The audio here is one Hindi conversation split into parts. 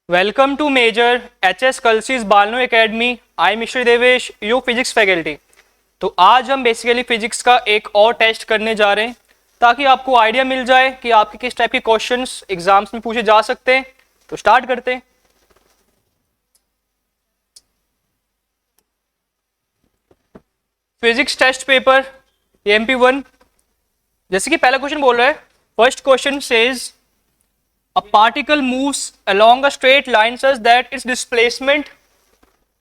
Welcome to Major HS Kalsi's Balno Academy. I am Mr. Devesh, your physics faculty. तो आज हम बेसिकली फिजिक्स का एक और टेस्ट करने जा रहे हैं ताकि आपको आइडिया मिल जाए कि आपके किस टाइप के क्वेश्चंस एग्जाम्स में पूछे जा सकते हैं। तो स्टार्ट करते हैं। Physics test paper MP1। जैसे कि पहला क्वेश्चन बोल रहा है, first question says a particle moves along a straight line such that its displacement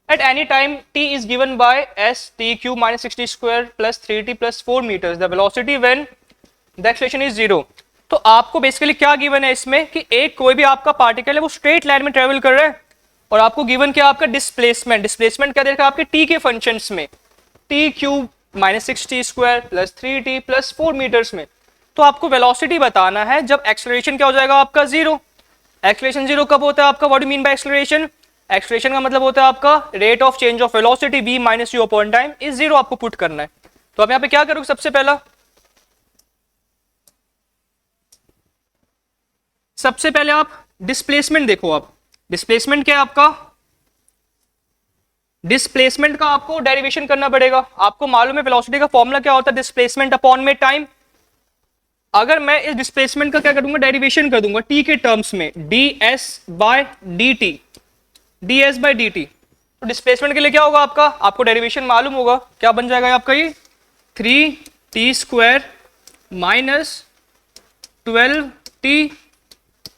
at any time t is given by s t cube minus 60 square plus 3t plus 4 meters. The velocity when the acceleration is 0. तो आपको बेसिकली क्या गिवन है इसमें कि एक कोई भी आपका पार्टिकल है वो स्ट्रेट लाइन में ट्रेवल कर रहा है और आपको गिवन क्या आपका डिस्प्लेसमेंट क्या दे रखा है आपके t के फंक्शंस में t cube minus 60 square plus 3t plus 4 metres में। तो आपको वेलोसिटी बताना है जब एक्सेलरेशन क्या हो जाएगा आपका जीरो। एक्सेलरेशन जीरो कब होता है आपका, what do mean by acceleration? Acceleration का मतलब होता है आपका rate of change of velocity v minus u upon time is zero आपको पुट करना है। तो आप यहाँ पे क्या करोगे, सबसे पहले आप डिस्प्लेसमेंट देखो। आप डिस्प्लेसमेंट क्या है आपका, डिस्प्लेसमेंट का आपको डेरिवेशन करना पड़ेगा। आपको मालूम है वेलोसिटी का फॉर्मूला क्या होता है, डिस्प्लेसमेंट अपॉन में टाइम। अगर मैं इस डिस्प्लेसमेंट का क्या करूंगा, डेरिवेशन कर दूंगा t के टर्म्स में ds बाय dt। तो डिस्प्लेसमेंट के लिए क्या होगा आपका, आपको डेरिवेशन मालूम होगा, क्या बन जाएगा आपका ये 3t square minus 12t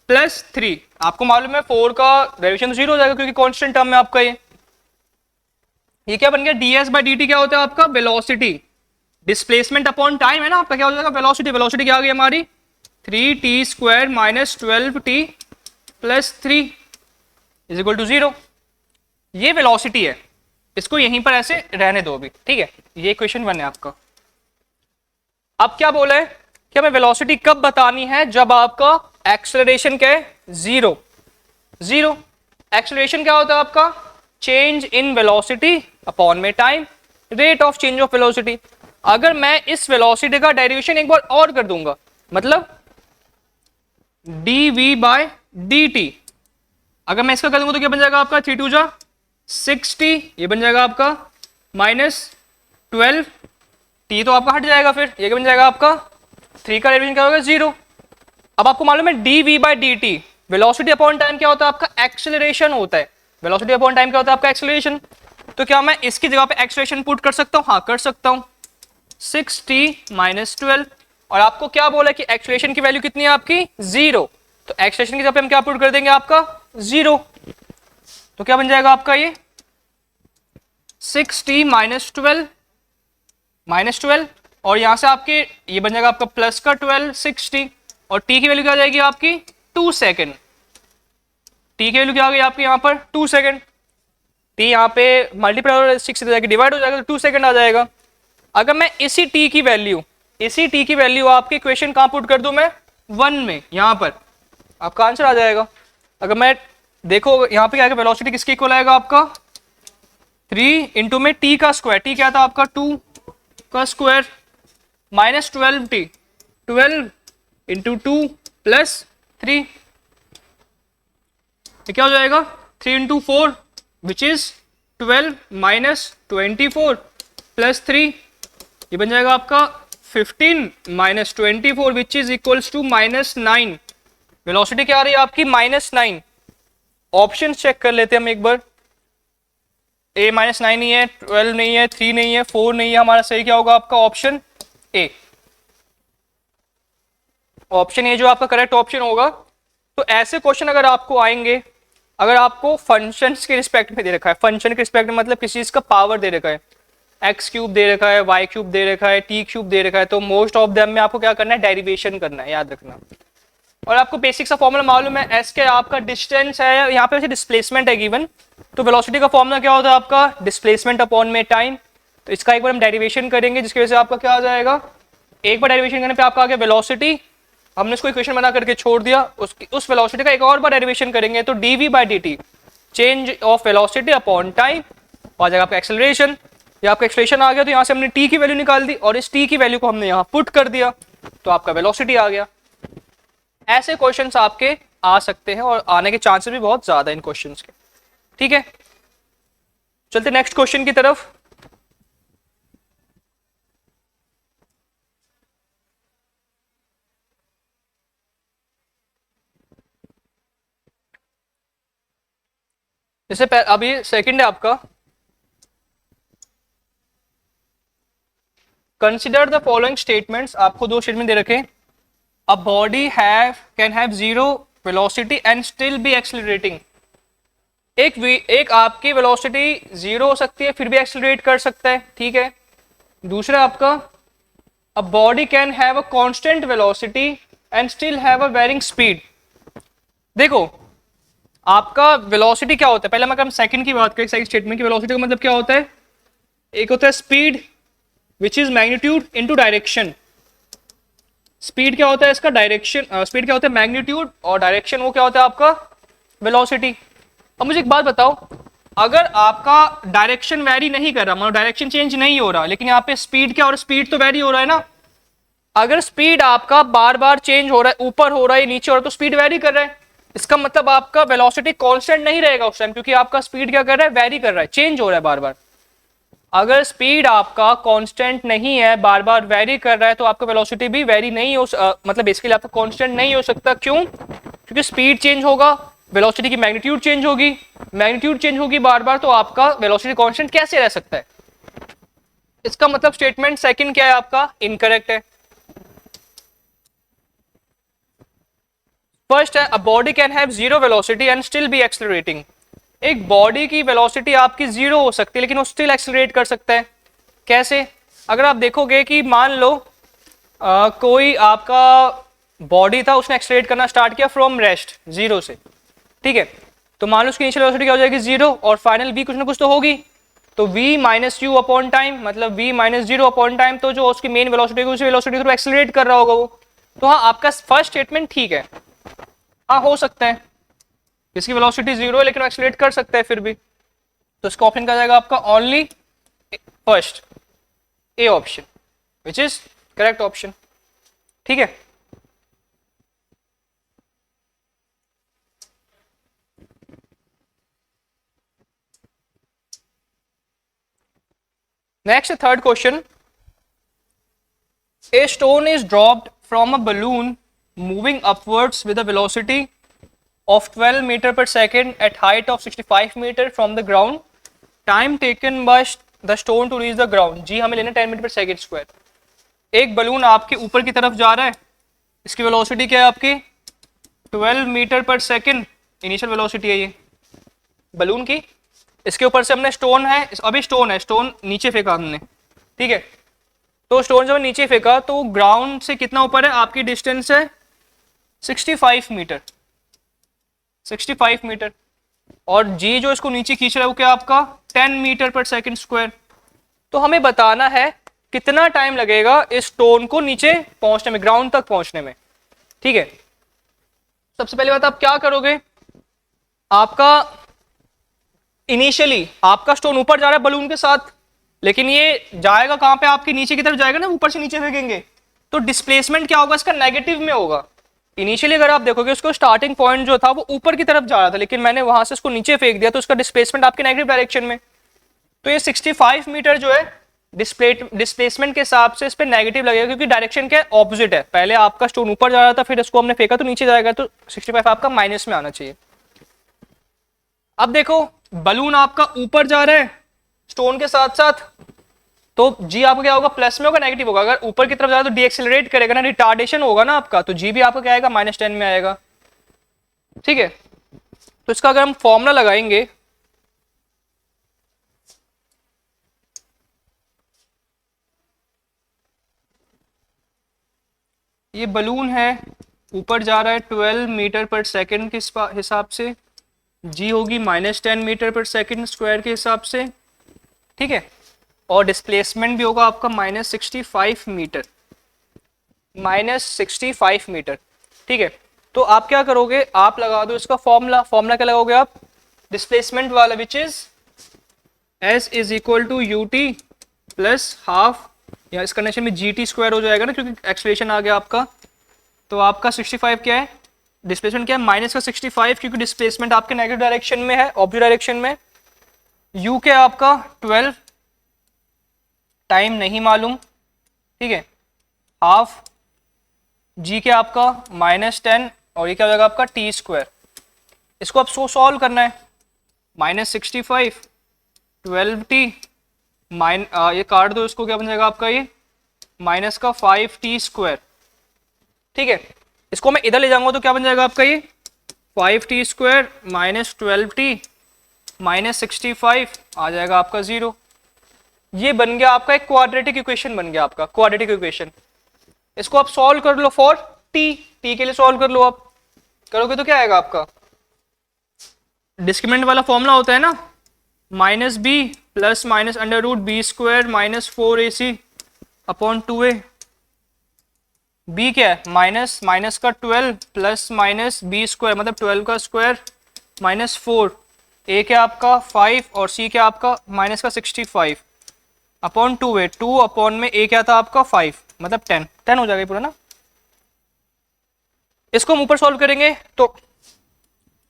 plus 3। आपको मालूम है 4 का डेरिवेशन तो जीरो हो जाएगा क्योंकि कांस्टेंट टर्म है आपका। ये क्या बन गया, ds बाय dt क्या होता है आपका वेलोसिटी, डिस्प्लेसमेंट अपॉन टाइम है ना आपका, क्या हो जाएगा वेलोसिटी। वेलोसिटी क्या आ गई हमारी 3t square minus 12t plus 3 is equal to 0। ये वेलोसिटी है, इसको यहीं पर ऐसे रहने दो अभी, ठीक है। ये क्वेश्चन 1 है आपका। अब क्या बोला है कि हमें वेलोसिटी कब बतानी है, जब आपका एक्सेलरेशन क्या है जीरो। एक्सेलरेशन क्या होता है आपका, चेंज इन वेलोसिटी अपॉन में time, rate of change of velocity. अगर मैं इस वेलोसिटी का डेरिवेशन एक बार और कर दूंगा, मतलब dv बाय dt, अगर मैं इसका कर दूंगा तो क्या बन जाएगा आपका 3 2 जा 60, ये बन जाएगा आपका माइनस 12 t तो आपका हट जाएगा, फिर ये क्या बन जाएगा आपका 3 का डेरिवेशन क्या होगा 0। अब आपको मालूम है dv by dt velocity upon time क्या होता है आपका, एक्सेलरेशन होता है। वेलोसिटी अपॉन टाइम क्या होता है आपका, एक्सेलरेशन। तो क्या मैं इसकी जगह पे एक्सेलरेशन पुट कर सकता हूँ, हाँ कर सकता हूँ, 6t माइनस 12। और आपको क्या बोला कि एक्सेलरेशन की वैल्यू कितनी है आपकी 0। तो एक्सेलरेशन की जगह पे हम क्या पुट कर देंगे आपका 0। तो क्या बन जाएगा आपका ये 6t माइनस 12 और यहां से आपके ये बन जाएगा आपका प्लस का 12 6t और t की वैल्यू क्या आ जाएगी आपकी 2 सेकेंड। t की वैल्यू क्या आ गई आपकी यहाँ पर 2 सेकेंड। t यहाँ पे मल्टीप्लाई 6 से जाएगी डिवाइड हो जाएगा तो 2 सेकेंड आ जाएगा। अगर मैं इसी t की वैल्यू आपके इक्वेशन कहां पुट कर दूं मैं 1 में, यहां पर आपका आंसर आ जाएगा। अगर मैं देखो यहां पे क्या है, वेलोसिटी किसके इक्वल आएगा आपका 3 इंटू में t का स्क्वायर, t क्या था आपका 2 का square minus 12t, 12 into 2 plus 3, ये क्या हो जाएगा 3 into 4 which is 12 minus 24 plus 3, ये बन जाएगा आपका 15 minus 24 which is equals to minus 9। Velocity क्या आ रही है आपकी माइनस 9। ऑप्शन चेक कर लेते हैं हम एक बार, a माइनस 9 नहीं है, 12 नहीं है, 3 नहीं है, 4 नहीं है, हमारा सही क्या होगा आपका ऑप्शन ए। ऑप्शन ए जो आपका करेक्ट ऑप्शन होगा। तो ऐसे क्वेश्चन अगर आपको आएंगे, अगर आपको फंक्शंस के रिस्पेक्ट में दे रखा है, फंक्शन के रिस्पेक्ट में मतलब किसी चीज का पावर दे रखा है, एक्स क्यूब दे रखा है, वाई क्यूब दे रखा है, टी क्यूब दे रखा है, तो मोस्ट ऑफ देम में आपको क्या करना है डेरिवेशन करना है, याद रखना। और आपको बेसिक सा फॉर्मूला मालूम है, एस के आपका डिस्टेंस है, यहाँ पे डिस्प्लेसमेंट है गिवन, तो वेलोसिटी का फॉर्मूला क्या होता है आपका डिस्प्लेसमेंट अपॉन में टाइम। तो इसका एक बार हम डेरिवेशन करेंगे जिसकी वजह से आपका क्या आ जाएगा, एक बार डेरिवेशन करने पे आपका आ गया वेलोसिटी, हमने उसको इक्वेशन बना करके छोड़ दिया, उस वेलोसिटी का एक और बार डेरिवेशन करेंगे तो dv by dt change of velocity upon time आ जाएगा आपका एक्सेलरेशन। ये आपका एक्सेलरेशन आ गया तो यहाँ से हमने t की वैल्यू निकाल दी और इस t की वैल्यू को हमने यहाँ पुट कर दिया तो आपका वेलोसिटी आ गया। ऐसे क्वेश्चंस आपके आ सकते हैं और आने के चांसेस भी बहुत ज्यादा है इन क्वेश्चंस के। ठीक है, चलते नेक्स्ट क्वेश्चन की तरफ। जैसे अभी सेकंड है आपका, कंसिडर द फॉलोइंग स्टेटमेंट्स। आपको दो स्टेटमेंट दे रखे, अ body can have zero velocity and still be accelerating. एक आपकी वेलोसिटी जीरो हो सकती है फिर भी एक्सेलरेट कर सकता है, ठीक है। दूसरा आपका, a body can have a constant velocity and still have a varying speed. देखो आपका वेलोसिटी क्या होता है, पहले अगर हम सेकंड की बात करें, सेकंड स्टेटमेंट की वेलोसिटी का मतलब क्या होता है, एक होता है speed which is magnitude into direction. Speed क्या होता है इसका, डायरेक्शन, स्पीड क्या होता है मैग्नीट्यूड, और डायरेक्शन वो क्या होता है आपका वेलोसिटी। अब मुझे एक बात बताओ, अगर आपका डायरेक्शन वेरी नहीं कर रहा, मतलब डायरेक्शन चेंज नहीं हो रहा, लेकिन यहाँ पे स्पीड क्या, और स्पीड तो वेरी हो रहा है ना। अगर स्पीड आपका बार बार चेंज हो रहा है, ऊपर हो रहा है नीचे हो रहा है, तो स्पीड वेरी कर रहा है, इसका मतलब आपका वेलोसिटी कांस्टेंट नहीं रहेगा उस टाइम, क्योंकि आपका स्पीड क्या कर रहा है, वेरी कर रहा है, चेंज हो रहा है बार बार। अगर स्पीड आपका कांस्टेंट नहीं है, बार बार वेरी कर रहा है, तो आपका वेलोसिटी भी वेरी नहीं हो मतलब बेसिकली आपका कांस्टेंट नहीं हो सकता। क्यों? क्योंकि स्पीड चेंज होगा, वेलोसिटी की मैग्नीट्यूड चेंज होगी, मैग्नीट्यूड चेंज होगी बार बार, तो आपका वेलोसिटी कांस्टेंट कैसे रह सकता है। इसका मतलब स्टेटमेंट सेकंड क्या है आपका, इनकरेक्ट है। फर्स्ट है, अ body can have zero velocity and still be accelerating. एक बॉडी की वेलोसिटी आपकी जीरो हो सकती है लेकिन वो स्टिल एक्सेलरेट कर सकता है। कैसे? अगर आप देखोगे कि मान लो कोई आपका बॉडी था, उसने एक्सेलरेट करना स्टार्ट किया फ्रॉम रेस्ट, जीरो से, ठीक है। तो मान लो उसकी इनिशियल वेलोसिटी क्या हो जाएगी, जीरो, और फाइनल v कुछ ना कुछ तो होगी, तो v minus you upon time, मतलब v minus zero upon time, तो जो उसकी मेन वेलोसिटी है उसी वेलोसिटी थ्रू एक्सेलरेट कर रहा होगा वो। तो हाँ, आपका फर्स्ट स्टेटमेंट ठीक है, हाँ हो सकता है, इसकी वेलोसिटी जीरो है लेकिन एक्सेलरेट कर सकता है फिर भी। तो इसका ऑप्शन क्या जाएगा आपका, only first, A option, which is correct option. ठीक है, next third question, a stone is dropped from a balloon moving upwards with a velocity of 12 meter per second at height of 65 meter from the ground. Time taken by the stone to reach the ground. जी हमें लेना 10 मीटर पर सेकेंड स्क्वायर। एक बलून आपके ऊपर की तरफ जा रहा है, इसकी वेलोसिटी क्या है आपकी 12 मीटर पर सेकेंड, इनिशियल वेलोसिटी है ये बलून की। इसके ऊपर से हमने स्टोन है, अभी स्टोन है, स्टोन नीचे फेंका हमने, ठीक है। तो स्टोन जब नीचे फेंका तो ग्राउंड से कितना ऊपर है, आपकी डिस्टेंस है 65 मीटर, 65 मीटर, और जी जो इसको नीचे खींच रहा है वो क्या आपका 10 मीटर पर सेकेंड स्क्वायर। तो हमें बताना है कितना टाइम लगेगा इस स्टोन को नीचे पहुंचने में, ग्राउंड तक पहुंचने में, ठीक है। सबसे पहले बात आप क्या करोगे, आपका इनिशियली आपका स्टोन ऊपर जा रहा है बलून के साथ, लेकिन ये जाएगा कहां पे, आपके नीचे की तरफ जाएगा ना, ऊपर से नीचे फेंकेंगे, तो डिस्प्लेसमेंट क्या होगा इसका, नेगेटिव में होगा। इनिशियली अगर आप देखोगे उसको स्टार्टिंग पॉइंट जो था वो ऊपर की तरफ जा रहा था, लेकिन मैंने वहां से उसको नीचे फेंक दिया, तो उसका डिस्प्लेसमेंट आपके नेगेटिव डायरेक्शन में। तो ये 65 मीटर जो है डिस्प्लेसमेंट के हिसाब से इस पर नेगेटिव लगेगा, क्योंकि डायरेक्शन क्या ऑपोजिट है। पहले आपका स्टोन ऊपर जा रहा था, फिर इसको हमने फेंका तो नीचे जाएगा, तो 65 आपका माइनस में आना चाहिए। अब देखो बलून आपका ऊपर जा रहा है स्टोन के साथ साथ, तो जी आपका क्या होगा, प्लस में होगा नेगेटिव होगा। अगर ऊपर की तरफ जाए तो डीएक्सेलरेट करेगा ना, रिटार्डेशन होगा ना आपका, तो जी भी आपका क्या आएगा -10 में आएगा, ठीक है। तो इसका अगर हम फॉर्मूला लगाएंगे, ये बलून है ऊपर जा रहा है 12 मीटर पर सेकेंड के हिसाब से, जी होगी -10 मीटर पर सेकेंड स्क्वायर के हिसाब से, ठीक है। और डिस्प्लेसमेंट भी होगा आपका -65 मीटर, -65 मीटर, ठीक है। तो आप क्या करोगे, आप लगा दो इसका फॉर्मूला। फॉर्मूला क्या लगाओगे आप, डिस्प्लेसमेंट वाला, which is S is equal to UT plus half, या इस कंडीशन में GT स्क्वायर हो जाएगा ना, क्योंकि एक्सलेशन आ गया आपका। तो आपका 65 क्या है, डिस्प्लेसमेंट क्या है माइनस का 65, क्योंकि डिस्प्लेसमेंट आपके नेगेटिव डायरेक्शन में है, ऑपोजिट डायरेक्शन में। यू क्या है आपका 12, टाइम नहीं मालूम, ठीक है, हाफ जी क्या आपका -10, और ये क्या हो जाएगा आपका टी स्क्वायर। इसको आप सॉल्व करना है, -65 12t ये काट दो, इसको क्या बन जाएगा आपका ये माइनस का 5t स्क्वायर, ठीक है। इसको मैं इधर ले जाऊंगा तो क्या बन जाएगा आपका ये 5t स्क्वायर -12t -65 आ जाएगा आपका 0। ये बन गया आपका एक क्वाड्रेटिक इक्वेशन, बन गया आपका क्वाड्रेटिक इक्वेशन। इसको आप सॉल्व कर लो फॉर टी के लिए सॉल्व कर लो। आप करोगे तो क्या आएगा आपका, डिस्क्रिमिनेंट वाला फॉर्मूला होता है ना, -b plus minus under root B square -4ac upon 2a। b क्या है माइनस का 12 प्लस माइनस बी स्क्वायर मतलब 12 का स्क्वायर -4, a क्या आपका 5 और c क्या आपका माइनस का 65 अपॉन 2a, 2 अपॉन में a क्या था आपका 5 मतलब 10 हो जाएगा पूरा ना। इसको हम ऊपर सॉल्व करेंगे तो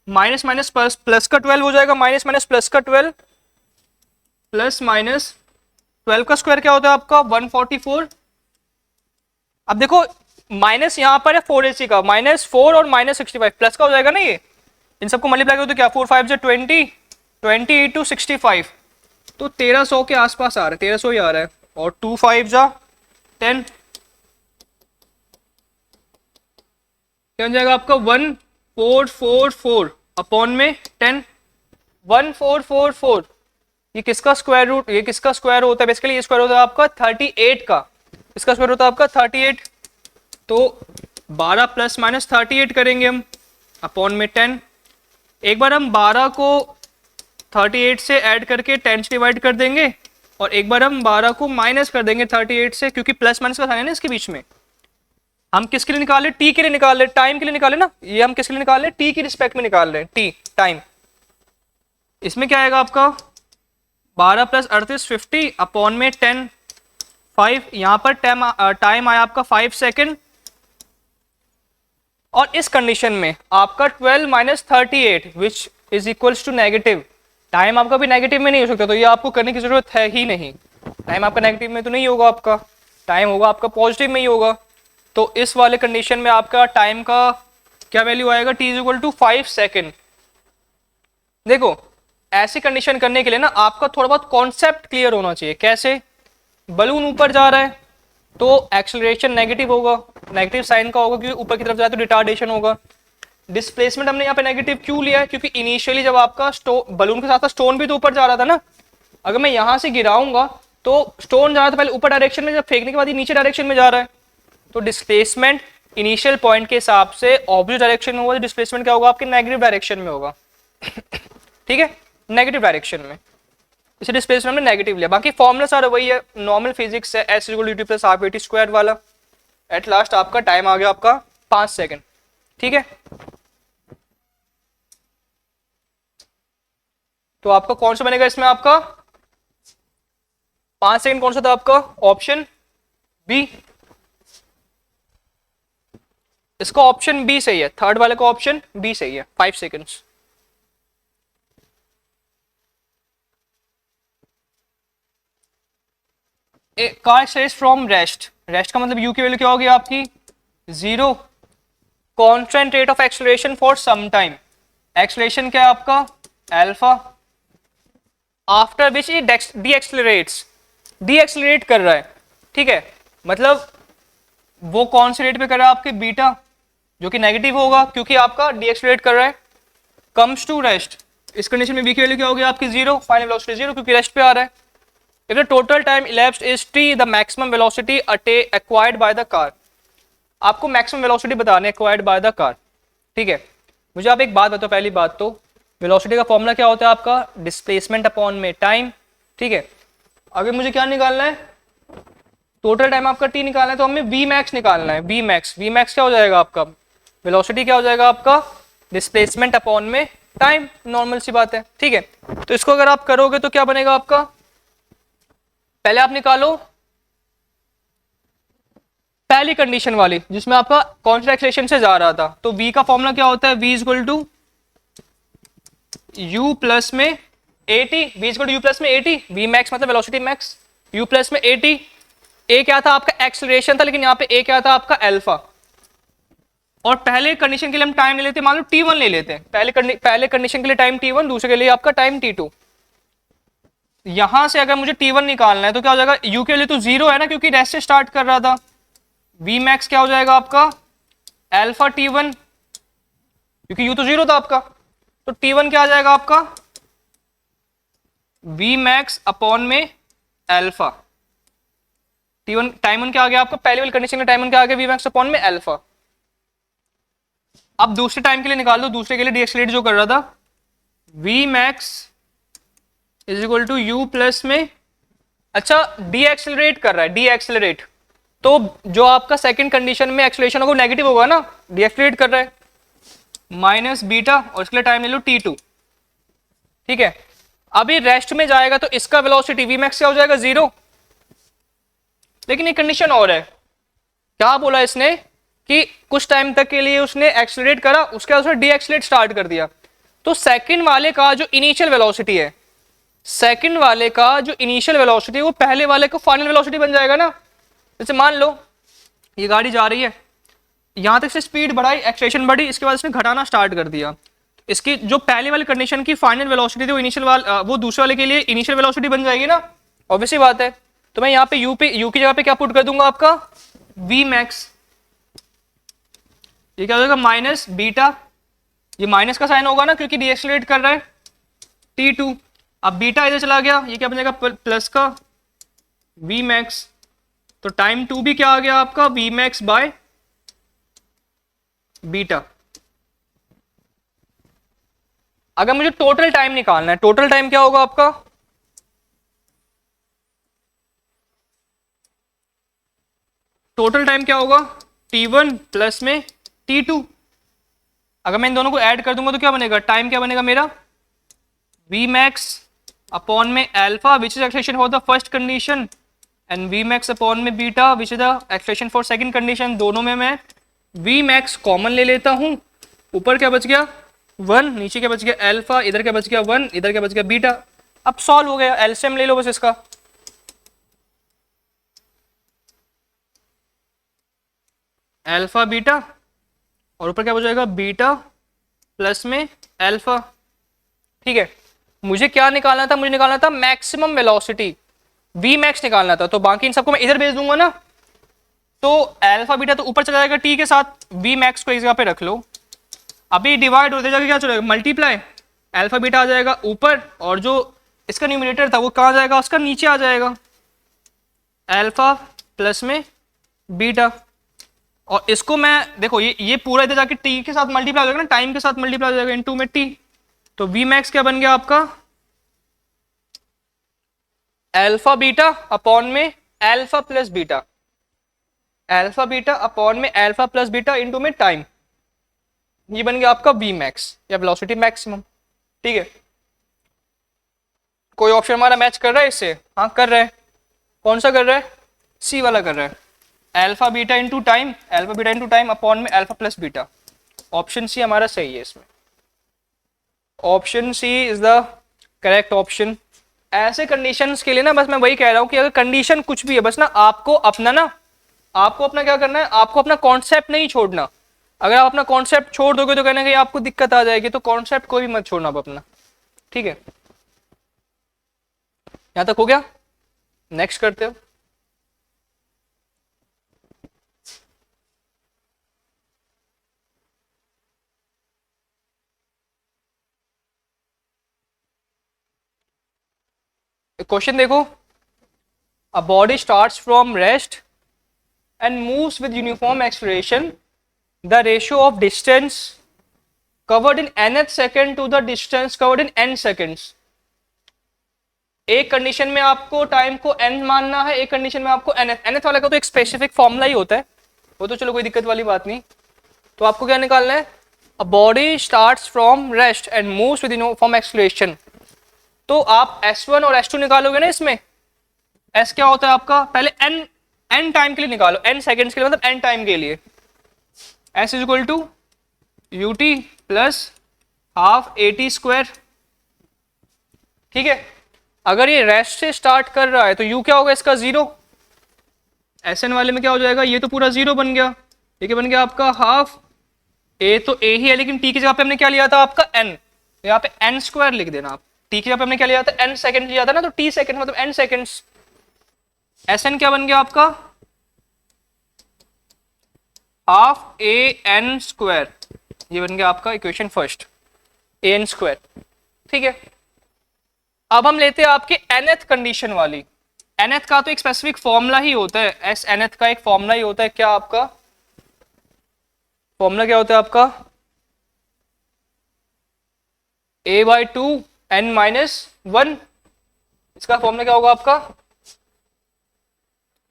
माइनस माइनस प्लस का 12 हो जाएगा, माइनस माइनस प्लस का 12 प्लस माइनस 12 का स्क्वायर क्या होता है आपका 144। अब देखो माइनस यहाँ पर है 4ac का, -4 और -65 प्लस का हो जाएगा ना, ये इन सबको मल्टीप्लाई करो तो क्या 4 5 20 20 × 65 तो 1300 के आसपास आ रहा है, 1300 ही आ रहा है, और 2 5 10 क्या हो जाएगा आपका 1444 अपॉन में 10 1444। ये किसका स्क्वायर रूट, ये किसका स्क्वायर होता है बेसिकली, ये स्क्वायर होता है आपका 38 का, इसका स्क्वायर होता है आपका 38, तो 12 प्लस माइनस 38 करेंगे हम अपॉन में 10। एक बार हम 12 को 38 से ऐड करके 10 से डिवाइड कर देंगे, और एक बार हम 12 को माइनस कर देंगे 38 से, क्योंकि प्लस माइनस का साइन है ना इसके बीच में। हम किसके लिए निकाल रहे, टी के लिए निकाल रहे, टाइम के लिए निकाले ना, ये हम किसके लिए निकाल रहे, टी की रिस्पेक्ट में निकाल रहे हैं, टी टाइम। इसमें क्या आएगा आपका 12 प्लस 38 50 अपॉन में 10 5, यहां पर टाइम आया आपका 5 सेकेंड, और इस कंडीशन में आपका 12 minus 38 which is equals to negative. Time आपका भी नेगेटिव में नहीं हो सकता, तो ये आपको करने की जरूरत है ही नहीं, टाइम आपका नेगेटिव में तो नहीं होगा, आपका टाइम होगा आपका पॉजिटिव में ही होगा। तो इस वाले कंडीशन में आपका टाइम का क्या वैल्यू आएगा, t is equal to 5 second. देखो ऐसी कंडीशन करने के लिए ना आपका थोड़ा बहुत कॉन्सेप्ट क्लियर होना चाहिए। कैसे, बलून ऊपर जा रहा है तो एक्सेलरेशन नेगेटिव होगा, नेगेटिव साइन का होगा क्योंकि ऊपर की तरफ जाए तो रिटार्डेशन होगा। डिस्प्लेसमेंट हमने यहाँ पे नेगेटिव क्यों लिया है, क्योंकि इनिशियली जब आपका बलून के साथ स्टोन भी तो ऊपर जा रहा था ना, अगर मैं यहाँ से गिराऊंगा तो स्टोन जा रहा था पहले ऊपर डायरेक्शन में, जब फेंकने के बाद ये नीचे डायरेक्शन में जा रहा है, तो डिस्प्लेसमेंट इनिशियल पॉइंट के हिसाब से ऑपोजिट डायरेक्शन में होगा, डिस्प्लेसमेंट क्या होगा आपके नेगेटिव डायरेक्शन में होगा ठीक है, नेगेटिव डायरेक्शन में, इसे डिस्प्लेसमेंट में नेगेटिव लिया। बाकी फॉर्मूला सारा वही है, नॉर्मल फिजिक्स है, s equal two plus half 80 square वाला। एट लास्ट आपका टाइम आ गया आपका 5 सेकंड, ठीक है। तो आपका कौन सा बनेगा इसमें, आपका 5 सेकंड कौन सा था आपका, ऑप्शन बी। इसका ऑप्शन बी सही है, थर्ड वाले का ऑप्शन बी सही है, 5 seconds. Car accelerates from rest, rest का मतलब यू की वैल्यू क्या होगी आपकी 0, constant rate of acceleration for some time, acceleration क्या है आपका alpha, after which it decelerate कर रहा है, ठीक है, मतलब वो कौन से रेट पे कर रहा है आपके बीटा, जो कि नेगेटिव होगा क्योंकि आपका डीएक्सेलरेट कर रहा है। कम्स टू रेस्ट, इस कंडीशन में वी की वैल्यू क्या होगी आपकी 0, फाइनल वेलोसिटी 0 क्योंकि रेस्ट पे आ रहा है। If the total time elapsed is t, the maximum velocity acquired by the car, आपको मैक्सिमम वेलोसिटी बताने एक्वायर्ड बाय द कार, ठीक है। मुझे आप एक बात बताओ, पहली बात तो वेलोसिटी का फॉर्मूला क्या होता है आपका डिस्प्लेसमेंट अपॉन में टाइम, ठीक है। अगर मुझे क्या निकालना है, टोटल टाइम आपका t निकालना है, तो हमें v max निकालना है, v max क्या हो जाएगा आपका वेलोसिटी, क्या हो जाएगा आपका डिस्प्लेसमेंट अपॉन में टाइम, नॉर्मल सी बात है, ठीक है। तो इसको अगर आप करोगे तो क्या बनेगा आपका, पहले आप निकालो पहली कंडीशन वाली जिसमें आपका कॉन्स्टेंट एक्सेलरेशन से जा रहा था, तो v का फॉर्मूला क्या होता है, v equal to u plus में at, v equal to u plus में at, v मैक्स मतलब वेलोसिटी मैक्स, u प्लस में at, a क्या था आपका एक्सेलरेशन था, लेकिन यहाँ पे a क्या था आपका अल्फा। और पहले कंडीशन के लिए हम टाइम ले लेते हैं, मान लो t1 ले लेते हैं, पहले कंडीशन के लिए टाइम t1, दूसरे के लिए आपका टाइम t2। यहां से अगर मुझे t1 निकालना है तो क्या हो जाएगा, u के लिए तो 0 है ना, क्योंकि रेस्ट से स्टार्ट कर रहा था, v मैक्स क्या हो जाएगा आपका अल्फा t1, क्योंकि u तो 0 था आपका, तो t1 क्या आ जाएगा आपका v मैक्स अपॉन में अल्फा। t1 टाइम 1 क्या आ गया आपका, पहले वाली कंडीशन का टाइम 1 क्या आ गया, v मैक्स अपॉन में अल्फा। अब दूसरे टाइम के लिए निकाल दो, दूसरे के लिए डीएक्सेलरेट जो कर रहा था, v max is equal to u plus में, अच्छा डीएक्सेलरेट कर रहा है, डीएक्सेलरेट, तो जो आपका सेकंड कंडीशन में एक्सेलरेशन होगा नेगेटिव होगा ना, डीएक्सेलरेट कर रहा है, माइनस बीटा, और इसके लिए टाइम ले लो t2, ठीक है। अभी रेस्ट में जाएगा तो इसका वेलोसिटी v मैक्स क्या हो जाएगा 0, लेकिन एक कंडीशन और है, क्या बोला इसने कि कुछ टाइम तक के लिए उसने एक्सेलरेट करा, उसके बाद उसने डीएक्सेलरेट स्टार्ट कर दिया, तो सेकंड वाले का जो इनिशियल वेलोसिटी है, सेकंड वाले का जो इनिशियल वेलोसिटी वो पहले वाले का फाइनल वेलोसिटी बन जाएगा ना। जैसे मान लो ये गाड़ी जा रही है, यहां तक से स्पीड बढ़ाई, एक्सेलरेशन बढ़ी, इसके बाद इसने घटाना स्टार्ट कर दिया, इसकी जो पहले वाली कंडीशन की फाइनल वेलोसिटी थी वो इनिशियल वो दूसरे वाले के लिए इनिशियल वेलोसिटी बन जाएगी ना, ऑब्वियसली बात है। तो मैं यहाँ पे यू की जगह पे क्या पुट कर दूंगा आपका v मैक्स, ये क्या हो जाएगा माइनस बीटा, ये माइनस का साइन होगा ना क्योंकि डीएक्सेलरेट कर रहा है, t2, अब बीटा इधर चला गया, ये क्या बनेगा प्लस का v मैक्स, तो टाइम 2 भी क्या आ गया आपका v मैक्स बाय बीटा। अगर मुझे टोटल टाइम निकालना है, टोटल टाइम क्या होगा आपका, टोटल टाइम क्या होगा t1 प्लस में t2, अगर मैं इन दोनों को ऐड कर दूंगा तो क्या बनेगा, टाइम क्या बनेगा मेरा v मैक्स अपॉन में alpha which is acceleration for the first condition, and v max upon में beta which is the acceleration for second condition. दोनों में मैं v मैक्स कॉमन ले लेता हूं, ऊपर क्या बच गया 1, नीचे क्या बच गया अल्फा, इधर क्या बच गया 1, इधर क्या बच गया बीटा। अब सॉल्व हो गया, एलसीएम ले लो बस इसका, अल्फा बीटा, और ऊपर क्या बच जाएगा बीटा प्लस में अल्फा, ठीक है। मुझे क्या निकालना था, मुझे निकालना था मैक्सिमम वेलोसिटी, v मैक्स निकालना था, तो बाकी इन सबको मैं इधर भेज दूंगा ना, तो अल्फा बीटा तो ऊपर चला जाएगा t के साथ, v मैक्स को इस जगह पे रख लो, अभी डिवाइड होते जाके क्या चलेगा मल्टीप्लाई, अल्फा बीटा आ जाएगा ऊपर, और जो इसका न्यूमरेटर था वो कहाँ जाएगा, उसका नीचे आ जाएगा, अल्फा प्लस में बीटा, और इसको मैं देखो ये पूरा इधर जाके t के साथ मल्टीप्लाई हो जाएगा ना, टाइम के साथ मल्टीप्लाई हो जाएगा इनटू में t, तो v मैक्स क्या बन गया आपका अल्फा बीटा अपॉन में alpha plus beta, alpha beta upon में अल्फा प्लस बीटा इनटू में टाइम, ये बन गया आपका v मैक्स या वेलोसिटी मैक्सिमम, ठीक है। कोई ऑप्शन हमारा मैच कर रहा है इससे, हाँ कर रहा है, कौन सा कर रहा है, सी वाला कर रहा है, alpha beta into time, alpha beta into time upon में alpha plus beta, option C हमारा सही है इसमें, option C is the correct option. ऐसे कंडीशंस के लिए ना बस मैं वही कह रहा हूं कि अगर कंडीशन कुछ भी है, बस ना आपको अपना क्या करना है, आपको अपना कॉन्सेप्ट नहीं छोड़ना, अगर आप अपना कॉन्सेप्ट छोड़ दोगे तो कहना कि आपको दिक्कत आ जाएगी, तो कॉन्सेप्ट कोई भी मत छोड़ना आप अपना, ठीक है। यहां तक हो गया, नेक्स्ट करते हो। क्वेश्चन देखो, a body starts from rest and moves with uniform acceleration, the ratio of distance covered in nth second to the distance covered in n seconds. एक कंडीशन में आपको टाइम को n मानना है, एक कंडीशन में आपको nth वाले का तो एक स्पेसिफिक फॉर्मूला ही होता है, वो तो चलो कोई दिक्कत वाली बात नहीं। तो आपको क्या निकालना है, अ body starts from rest and moves with uniform acceleration, तो आप S1 और S2 निकालोगे ना, इसमें S क्या होता है आपका, पहले n n टाइम के लिए निकालो, n सेकेंड्स के लिए, मतलब n टाइम के लिए। s is equal to U T plus half A T square. ठीक है, अगर ये रेस्ट से स्टार्ट कर रहा है तो u क्या होगा इसका 0, Sn वाले में क्या हो जाएगा, ये तो पूरा 0 बन गया, ये क्या बन गया आपका हाफ, a तो a ही है लेकिन t की जगह पे हमने क्या लिया था आपका n, यहाँ पे n स्क्वायर लिख देना आप, t की जगह पे हमने क्या लिया था n सेकंड लिया था ना, तो t सेकंड मतलब n सेकंड्स, Sn क्या बन गया आपका हाफ a n स्क्वायर, ये बन गया आपका equation first a n square. ठीक है, अब हम लेते हैं आपके nth कंडीशन वाली। nth का तो एक स्पेसिफिक फॉर्मूला ही होता है, एस nth का एक फॉर्मूला ही होता है, क्या आपका फॉर्मूला क्या होता है आपका, a by two n minus one, इसका फॉर्मूला क्या होगा आपका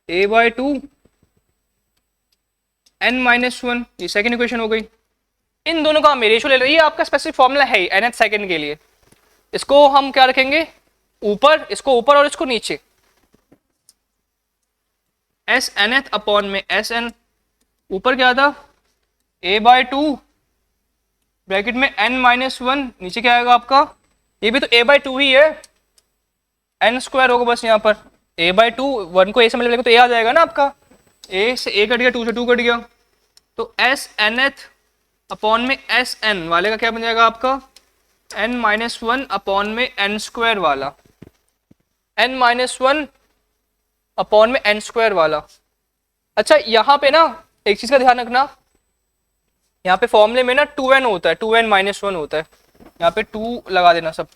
a by two n minus one, ये सेकेंड इक्वेशन हो गई। इन दोनों का हम रेशियो ले रहे हैं, ये आपका स्पेसिफिक फॉर्मूला है nth सेकंड के लिए, इसको हम क्या रखेंगे ऊपर, इसको ऊपर और इसको नीचे, एस nth अपॉन में एस एन, ऊपर क्या था a बाई टू ब्रैकेट में n माइनस वन, नीचे क्या आएगा आपका, ये भी तो a बाई टू ही है, n स्क्वायर होगा बस, यहाँ पर a बाई टू, वन को a से मिलेगा तो a आ जाएगा ना आपका, a से a कट गया, टू से टू कट गया, तो एस nth अपॉन में एस एन वाले का क्या बन जाएगा आपका n माइनस वन अपॉन में n स्क्वायर वाला, n माइनस वन अपॉन में n स्क्वायर वाला। अच्छा यहाँ पे ना एक चीज का ध्यान रखना, यहाँ पे फॉर्मूले में ना 2n होता है, 2n माइनस वन होता है, यहाँ पे 2 लगा देना सब,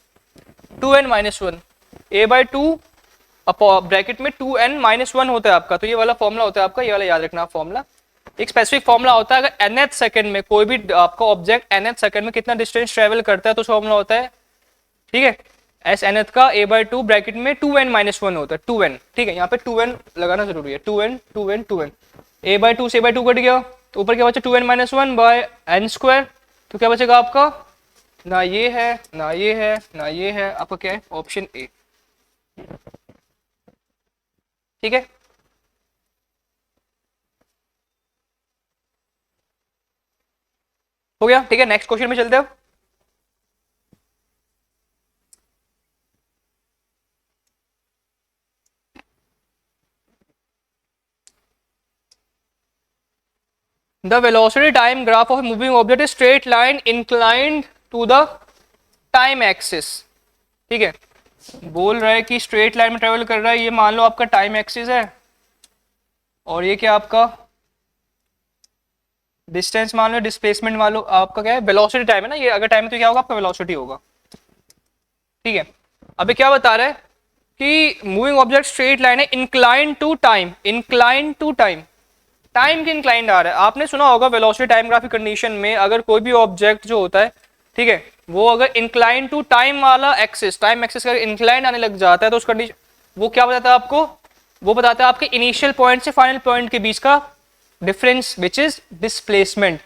2n minus one, a by two bracket में 2n माइनस वन होता है आपका, तो ये वाला फॉर्मूला होता है आपका, ये वाला याद रखना फॉर्मूला, एक स्पेसिफिक फॉर्मूला होता है, अगर nth सेकंड में कोई भी आपका ऑब्जेक्ट nth सेकंड में कितना डिस्टेंस ट्रेवल करता है तो फॉर्मूला होता है, ठीक है, एस nth का a बाई टू ब्रैकेट में 2n माइनस वन होता है, 2n, ठीक है, यहाँ पे 2n लगाना जरूरी है, 2n 2n 2n, a by two से a बाई टू कट गया, तो ऊपर क्या बचा 2n minus one by n square, तो क्या बचेगा आपका, ना ये है ना ये है ना ये है, आपका क्या है ऑप्शन ए। ठीक है, हो गया, ठीक है, नेक्स्ट क्वेश्चन में चलते हैं। The velocity time graph of a moving object is straight line inclined to the time axis। ठीक है, बोल रहा है कि स्ट्रेट लाइन में ट्रेवल कर रहा है, ये मान लो आपका टाइम एक्सिस है, और ये क्या आपका डिस्टेंस मान लो, डिस्प्लेसमेंट मान लो, आपका क्या है वेलोसिटी टाइम है ना, ये अगर टाइम है तो क्या होगा आपका वेलोसिटी होगा। ठीक है, अभी क्या बता रहा है कि मूविंग ऑब्जेक्ट स्ट्रेट लाइन है incline to time, incline to time, time के इंक्लाइंड आ रहा है। आपने सुना होगा वेलोसिटी टाइम ग्राफिक कंडीशन में अगर कोई भी ऑब्जेक्ट जो होता है, ठीक है, वो अगर इंक्लाइन टू टाइम वाला एक्सिस, टाइम एक्सिस का इंक्लाइन आने लग जाता है तो उस कंडीशन वो क्या बताता है आपको, वो बताता है आपके इनिशियल पॉइंट से फाइनल पॉइंट के बीच का difference which is displacement.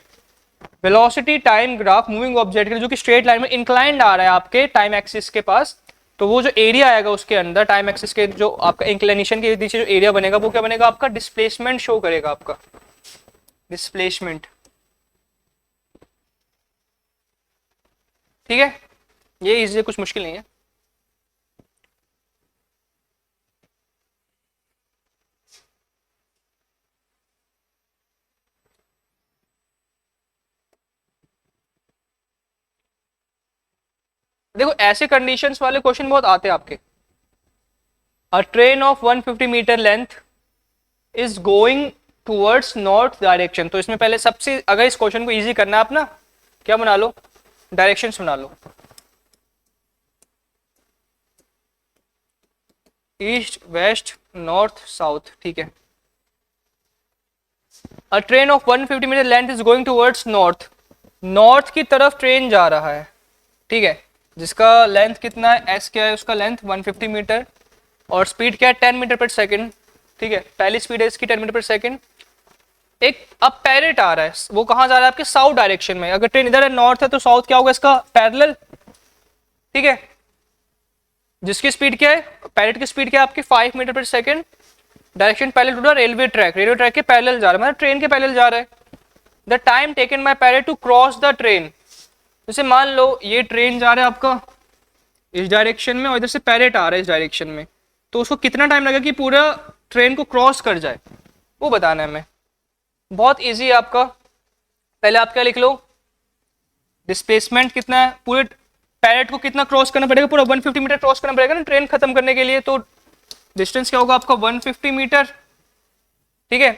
Velocity time graph moving object के जो कि स्ट्रेट लाइन में इंक्लाइंड आ रहा है आपके टाइम एक्सिस के पास, तो वो जो एरिया आएगा उसके अंदर टाइम एक्सिस के जो आपका इंक्लिनेशन के नीचे जो एरिया बनेगा वो क्या बनेगा आपका डिस्प्लेसमेंट शो करेगा, आपका डिस्प्लेसमेंट। ठीक है, ये इजी, कुछ मुश्किल नहीं है। देखो ऐसे कंडीशंस वाले क्वेश्चन बहुत आते हैं आपके। A train of 150 metre length is going towards north direction, तो इसमें पहले सबसे, अगर इस क्वेश्चन को इजी करना है आप ना क्या बना लो, डायरेक्शंस बना लो, ईस्ट वेस्ट नॉर्थ साउथ। ठीक है, a train of 150 metre length is going towards north, north की तरफ ट्रेन जा रहा है, ठीक है, जिसका लेंथ कितना है, एस क्या है उसका लेंथ 150 मीटर, और स्पीड क्या है 10 मीटर पर सेकंड। ठीक है, पहली स्पीड है इसकी 10 मीटर पर सेकंड। एक अब पैरेट आ रहा है, वो कहाँ जा रहा है आपके साउथ डायरेक्शन में, अगर ट्रेन इधर है नॉर्थ है तो साउथ क्या होगा इसका पैरेलल। ठीक है, जिसकी स्पीड क्या है, पैरेट की स्पीड क्या है आपकी 5 मीटर पर second, direction parallel to the railway track के पैरेलल जा रहा है, मतलब ट्रेन के पैरेलल जा रहा है। The time taken by parallel to cross the train, जैसे मान लो ये ट्रेन जा रहा है आपका इस डायरेक्शन में और इधर से पैरेट आ रहा है इस डायरेक्शन में, तो उसको कितना टाइम लगेगा कि पूरा ट्रेन को क्रॉस कर जाए, वो बताना है हमें। बहुत इजी है आपका। पहले आप क्या लिख लो, डिस्प्लेसमेंट कितना है, पूरे पैरेट को कितना क्रॉस करना पड़ेगा, पूरा 150 मीटर क्रॉस करना पड़ेगा ना ट्रेन खत्म करने के लिए, तो डिस्टेंस क्या होगा आपका 150 मीटर। ठीक है,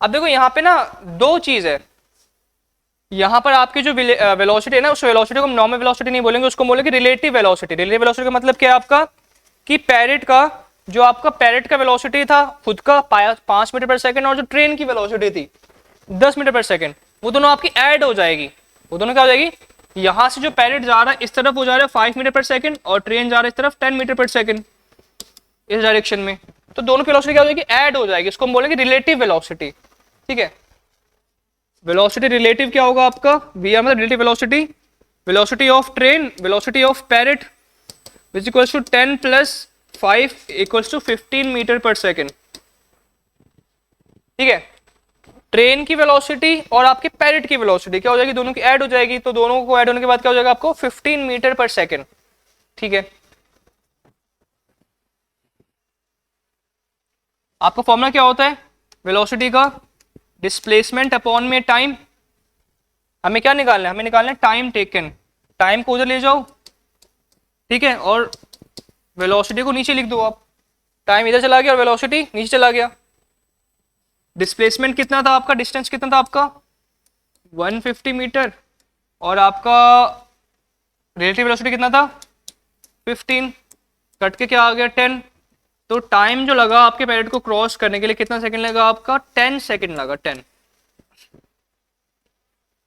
अब देखो यहाँ पे ना दो चीज है, यहाँ पर आपकी जो वेलोसिटी है ना, उस वेलोसिटी को हम नॉर्मल वेलोसिटी नहीं बोलेंगे, उसको बोलेंगे रिलेटिव वेलोसिटी। रिलेटिव वेलोसिटी का मतलब क्या है आपका, कि पैरेट का जो आपका पैरेट का वेलोसिटी था खुद का 5 मीटर पर सेकंड, और जो ट्रेन की वेलोसिटी थी 10 मीटर पर सेकंड, वो दोनों आपकी ऐड हो जाएगी। वो दोनों क्या हो जाएगी, यहाँ से जो पैरेट जा रहा है इस तरफ वो जा रहा है 5 मीटर पर सेकंड, और ट्रेन जा रहा है इस तरफ 10 मीटर पर सेकंड इस डायरेक्शन में, तो दोनों की वेलोसिटी क्या हो जाएगी, ऐड हो जाएगी। इसको हम बोलेंगे रिलेटिव वेलोसिटी। ठीक है, वेलोसिटी रिलेटिव क्या होगा आपका, वी आर मतलब relative velocity, velocity of train, velocity of parrot which equals to 10 + 5 equals to 15 metre पर सेकेंड। ठीक है, ट्रेन की वेलोसिटी और आपके पैरेट की वेलोसिटी क्या हो जाएगी, दोनों की ऐड हो जाएगी, तो दोनों को ऐड होने के बाद क्या हो जाएगा आपको 15 मीटर पर सेकेंड। ठीक है, आपका फॉर्मूला क्या होता है वेलोसिटी का, डिस्प्लेसमेंट अपॉन में टाइम। हमें क्या निकालना है, हमें निकालना है टाइम टेकन, टाइम को उधर ले जाओ। ठीक है, और वेलोसिटी को नीचे लिख दो आप, टाइम इधर चला गया और वेलोसिटी नीचे चला गया। डिस्प्लेसमेंट कितना था आपका, डिस्टेंस कितना था आपका 150 मीटर, और आपका रिलेटिव वेलोसिटी कितना था 15, कट के क्या आ गया 10, तो टाइम जो लगा आपके पैरेट को क्रॉस करने के लिए कितना सेकंड लगा आपका 10 सेकंड लगा। 10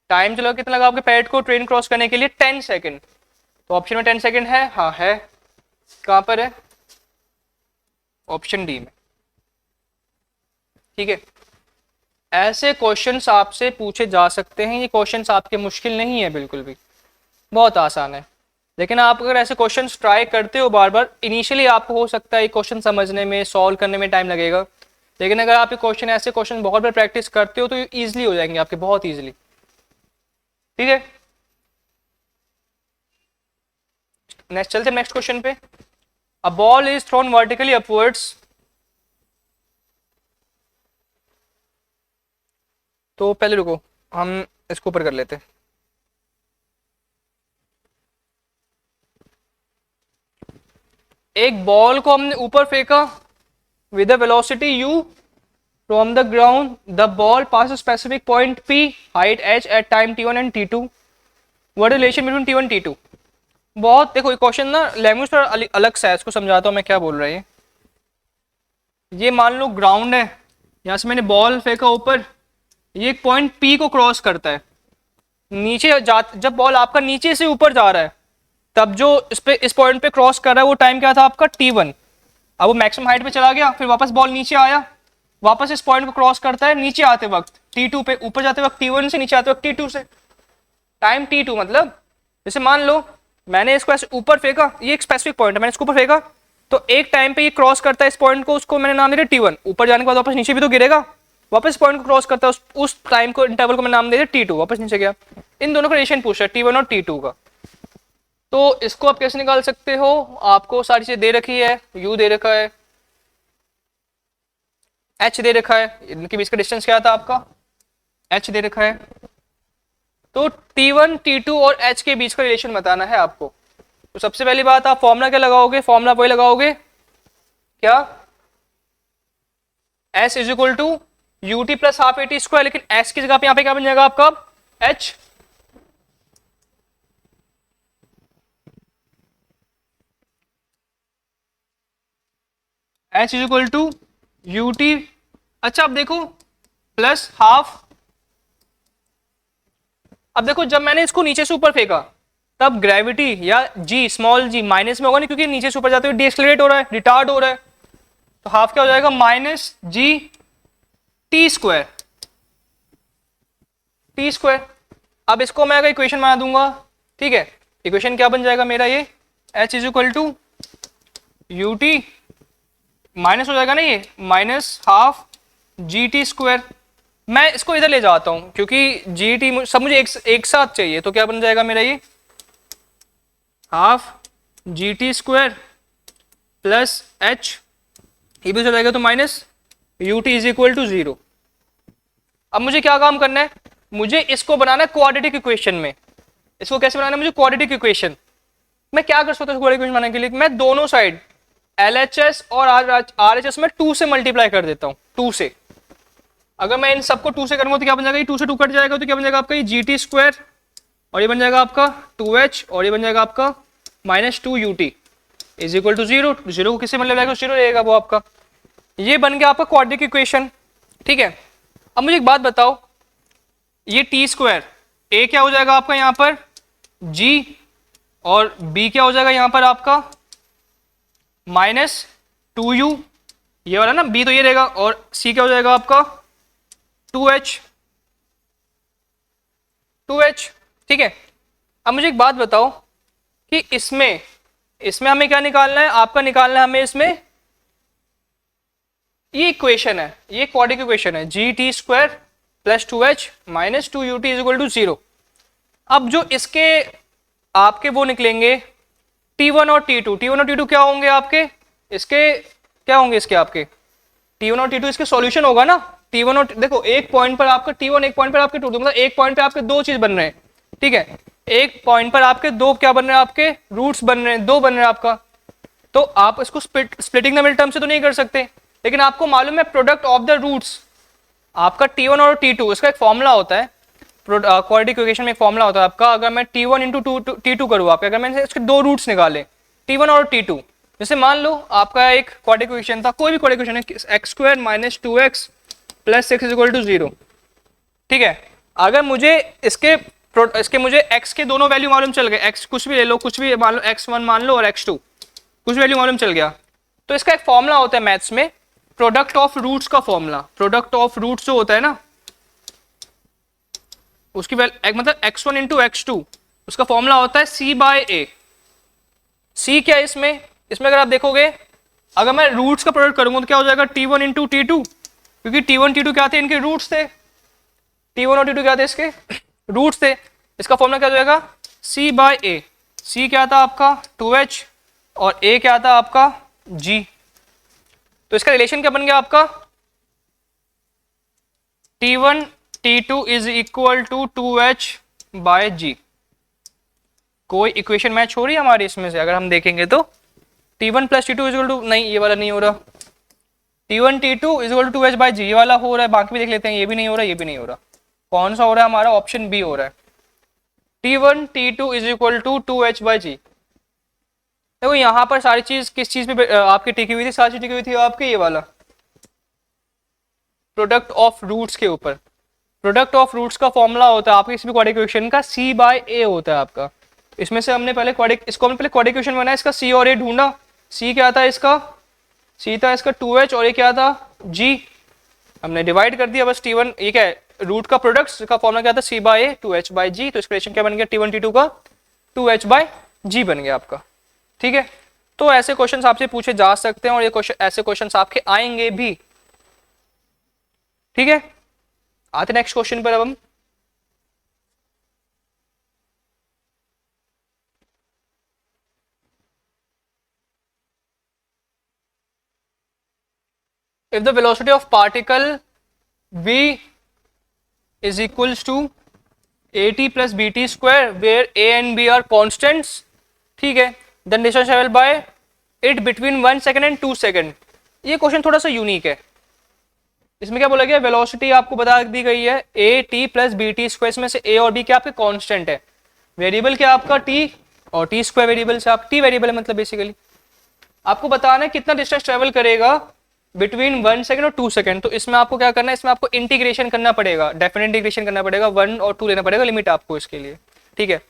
टाइम जो लगा कितना लगा आपके पैरेट को ट्रेन क्रॉस करने के लिए 10 सेकंड। तो ऑप्शन में 10 सेकंड है, हाँ है, कहां पर है, ऑप्शन डी में। ठीक है, ऐसे क्वेश्चंस आपसे पूछे जा सकते हैं, ये क्वेश्चंस आपके मुश्किल नहीं है बिल्कुल भी, बहुत आसान है। लेकिन आप अगर ऐसे क्वेश्चंस ट्राई करते हो बार बार, इनिशियली आपको हो सकता है ये क्वेश्चन समझने में सॉल्व करने में टाइम लगेगा, लेकिन अगर आप ये क्वेश्चन ऐसे क्वेश्चन बहुत बार प्रैक्टिस करते हो तो ये ईजिली हो जाएंगे आपके, बहुत ईजिली। ठीक है, नेक्स्ट चलते नेक्स्ट क्वेश्चन पे। A ball is thrown vertically upwards, तो पहले रुको हम इसको ऊपर कर लेते हैं। एक बॉल को हमने ऊपर फेंका with velocity u from the ground, the ball pass specific point p, height h at time t1 and t2, what relation between t1 t2। बहुत देखो ये क्वेश्चन ना लैंग्वेज थोड़ा अलग सा है, इसको समझाता हूँ मैं क्या बोल रहा है। ये मान लो ग्राउंड है, यहाँ से मैंने बॉल फेंका ऊपर, ये एक पॉइंट P को क्रॉस करता है, नीचे जब बॉल आपका नीचे से ऊपर जा रहा है तब जो इस पॉइंट पे क्रॉस कर रहा है वो टाइम क्या था आपका t1। अब वो मैक्सिमम हाइट पे चला गया, फिर वापस बॉल नीचे आया, वापस इस पॉइंट को क्रॉस करता है नीचे आते वक्त t2 पे, ऊपर जाते वक्त t1 से, नीचे आते वक्त t2 से, टाइम t2। मतलब जैसे मान लो मैंने इसको ऐसे ऊपर फेंका, ये एक स्पेसिफिक पॉइंट है, मैंने इसको ऊपर फेंका तो एक टाइम पे ये क्रॉस करता है इस पॉइंट को, उसको मैंने नाम दे दिया t1, ऊपर जाने के बाद वापस नीचे भी तो गिरेगा, वापस पॉइंट को क्रॉस करता है उस टाइम को, इंटरवल को मैं नाम दे दिया t2, वापस नीचे गया। इन दोनों का रिलेशन पूछ रहा है t1 और t2 का। तो इसको आप कैसे निकाल सकते हो, आपको सारी चीजें दे रखी है, u दे रखा है, h दे रखा है, इनके बीच का डिस्टेंस क्या था आपका h दे रखा है, तो t1 t2 और h के बीच का रिलेशन बताना है आपको। तो सबसे पहली बात आप फॉर्मूला क्या लगाओगे, फॉर्मूला वही लगाओगे क्या, s is equal to ut plus half at square, लेकिन s की जगह पे यहाँ पे क्या बन जाएगा आपका h, h is equal to ut। अच्छा अब देखो प्लस हाफ, अब देखो जब मैंने इसको नीचे से ऊपर फेंका तब ग्रेविटी या g स्मॉल g माइनस में होगा नहीं, क्योंकि नीचे से ऊपर जाते हुए डीएक्सेलरेट हो रहा है, रिटार्ड हो रहा है, तो हाफ क्या हो जाएगा minus g t square, T square. अब इसको मैं अगर इक्वेशन बना दूंगा, ठीक है, इक्वेशन क्या बन जाएगा मेरा ये h is equal to ut minus हो जाएगा ना, ये minus half G T square. मैं इसको इधर ले जाता हूं क्योंकि जी टी सब मुझे एक साथ चाहिए, तो क्या बन जाएगा मेरा ये half G T square plus H, ये भी हो जाएगा तो minus U T is equal to 0। अब मुझे क्या काम करना है, मुझे इसको बनाना है क्वाड्रेटिक इक्वेशन में। इसको कैसे बनाना है मुझे, क्वाड्रेटिक इक्वेशन। मैं क्या कर सकता हूँ क्वाड्रेटिक इक्वेशन बनाने के लिए, मैं दोनों साइड LHS और RHS में 2 से मल्टीप्लाई कर देता हूँ, 2 से। अगर मैं इन सबको 2 से करूंगा तो क्या बन जाएगा, ये 2 से 2 कट जाएगा, तो क्या बन जाएगा आपका ये जी टी स्क्वायर, और ये बन जाएगा आपका 2h, और ये बन जाएगा आपका minus 2 ut is equal to 0। 0 को किससे मतलब 0 रहेगा वो आपका। ये बन गया आपका क्वाड्रेटिक इक्वेशन, ठीक है। अब मुझे एक बात बताओ, ये टी स्क्वायर ए क्या हो जाएगा आपका यहाँ पर g, और b क्या हो जाएगा यहाँ पर आपका माइनस 2u, ये वाला ना b तो ये रहेगा, और c क्या हो जाएगा आपका 2h, ठीक है। अब मुझे एक बात बताओ कि इसमें हमें क्या निकालना है, आपका निकालना है हमें इसमें ये इक्वेशन है, ये क्वाड्रेटिक इक्वेशन है, G T square plus 2h minus 2 ut is equal to 0। अब जो इसके आपके वो निकलेंगे T1 और T2 क्या होंगे आपके, इसके क्या होंगे, इसके आपके T1 और T2 इसके सॉल्यूशन होगा ना। T1 और देखो एक पॉइंट पर आपका T1, एक पॉइंट पर आपके T2, मतलब एक पॉइंट पे आपके दो चीज बन रहे हैं, ठीक है। एक पॉइंट पर आपके दो क्या बन रहे हैं, आपके रूट्स बन रहे हैं, दो बन रहे हैं आपका। तो आप इसको स्प्लिटिंग द मिडिल टर्म से तो नहीं कर सकते, लेकिन आपको मालूम है प्रोडक्ट ऑफ द रूट्स आपका T1 और T2, इसका एक फॉर्मूला होता है क्वाड्रेटिक इक्वेशन में, एक फॉर्मूला होता है आपका। अगर मैं T1 इंटू T2 करूँ आपके, अगर मैंने इसके दो रूट्स निकाले T1 और T2, जैसे मान लो आपका एक क्वाड्रेटिक इक्वेशन था, कोई भी क्वाड्रेटिक इक्वेशन है, X square minus 2x plus 6 is equal to 0, ठीक है। अगर मुझे इसके मुझे x के दोनों वैल्यू मालूम चल गए, x कुछ भी ले लो, कुछ भी मान लो, x1 मान लो और x2 कुछ वैल्यू मालूम चल गया, तो इसका एक फॉर्मूला होता है मैथ्स में, प्रोडक्ट ऑफ रूट्स का फॉर्मूला। प्रोडक्ट ऑफ रूट्स जो होता है ना, उसकी मतलब x1 इंटू x2, उसका फॉर्मूला होता है c बाय a। c क्या है इसमें अगर आप देखोगे, अगर मैं रूट्स का प्रोडक्ट करूंगा तो क्या हो जाएगा T1 इंटू T2, क्योंकि T1 T2 क्या थे, इनके रूट्स थे। T1 और T2 क्या थे, इसके रूट्स थे। इसका फॉर्मूला क्या हो जाएगा c बाय a। c क्या था आपका 2h और a क्या था आपका g, तो इसका रिलेशन क्या बन गया आपका T1 T2 is equal to 2h by g। कोई इक्वेशन मैच हो रही है हमारी इसमें से, अगर हम देखेंगे तो T1 plus T2 is equal to, नहीं ये वाला नहीं हो रहा, T1 T2 is equal to 2h by g, ये वाला हो रहा है। बाकी भी देख लेते हैं, ये भी नहीं हो रहा, ये भी नहीं हो रहा। कौन सा हो रहा है हमारा, ऑप्शन बी हो रहा है, T1 T2 is equal to 2h by g। देखो यहाँ पर सारी चीज किस चीज पे आपकी टिकी हुई थी, सारी चीज टिकी हुई थी आपके ये वाला प्रोडक्ट ऑफ रूट्स के ऊपर। प्रोडक्ट ऑफ रूट्स का फॉर्मूला होता है आपके किसी भी क्वाड्रेटिक इक्वेशन का c बाय a होता है आपका। इसमें से हमने पहले क्वाड्रेटिक इक्वेशन बनाया, इसका c और a ढूंढा। c क्या था इसका, c था इसका 2h और ये क्या था g, हमने डिवाइड कर दिया बस। T1 ये क्या है, रूट का प्रोडक्ट का फॉर्मूला क्या था c by a 2h by g, तो एक्सप्रेशन क्या बन गया T1 T2 का 2h बाय g बन गया आपका, ठीक है। तो ऐसे क्वेश्चंस आपसे पूछे जा सकते हैं और ये क्वेश्चन ऐसे क्वेश्चंस आपके आएंगे भी, ठीक है। आते नेक्स्ट क्वेश्चन पर। अब हम if the velocity of particle v is equals to at plus bt square where a and b are constants, ठीक है, then distance travel by it between 1 second and 2 second। ये क्वेश्चन थोड़ा सा यूनिक है। इसमें क्या बोला गया, वेलोसिटी आपको बता दी गई है A T plus B T square, इसमें से ए और बी क्या आपके कांस्टेंट है, वेरिएबल क्या आपका टी, और टी स्क्वायर वेरिएबल से आप टी वेरिएबल है, मतलब बेसिकली आपको बताना है कितना डिस्टेंस ट्रेवल करेगा बिटवीन 1 सेकंड और 2 सेकंड। तो इसमें आपको क्या करना है, इसमें आपको इंटीग्रेशन करना पड़ेगा, डेफिनेट इंटीग्रेशन करना पड़ेगा, 1 और 2 लेना पड़ेगा लिमिट आपको इसके लिए, ठीक है।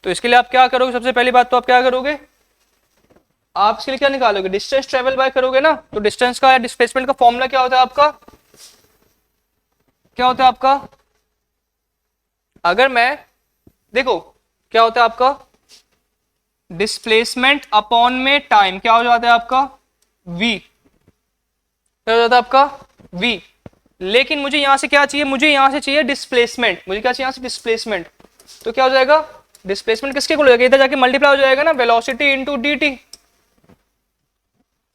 तो इसके लिए आप क्या करोगे, सबसे पहली बात तो आप क्या करोगे, आप इसके लिए क्या निकालोगे, डिस्टेंस ट्रेवल बाय करोगे ना। तो डिस्टेंस का या डिस्प्लेसमेंट का फॉर्मूला क्या होता है आपका, क्या होता है आपका, अगर मैं देखो क्या होता है आपका डिस्प्लेसमेंट अपॉन में टाइम, क्या हो जाता है आपका v, क्या हो जाता है आपका v। लेकिन मुझे यहाँ से क्या चाहिए, मुझे यहाँ से चाहिए डिस्प्लेसमेंट, मुझे क्या चाहिए यहाँ से डिस्प्लेसमेंट। तो क्या हो जाएगा, डिस्प्लेसमेंट किसके को हो जाएगा, इधर जाके मल्टीप्लाई हो जाएगा ना, velocity into D T,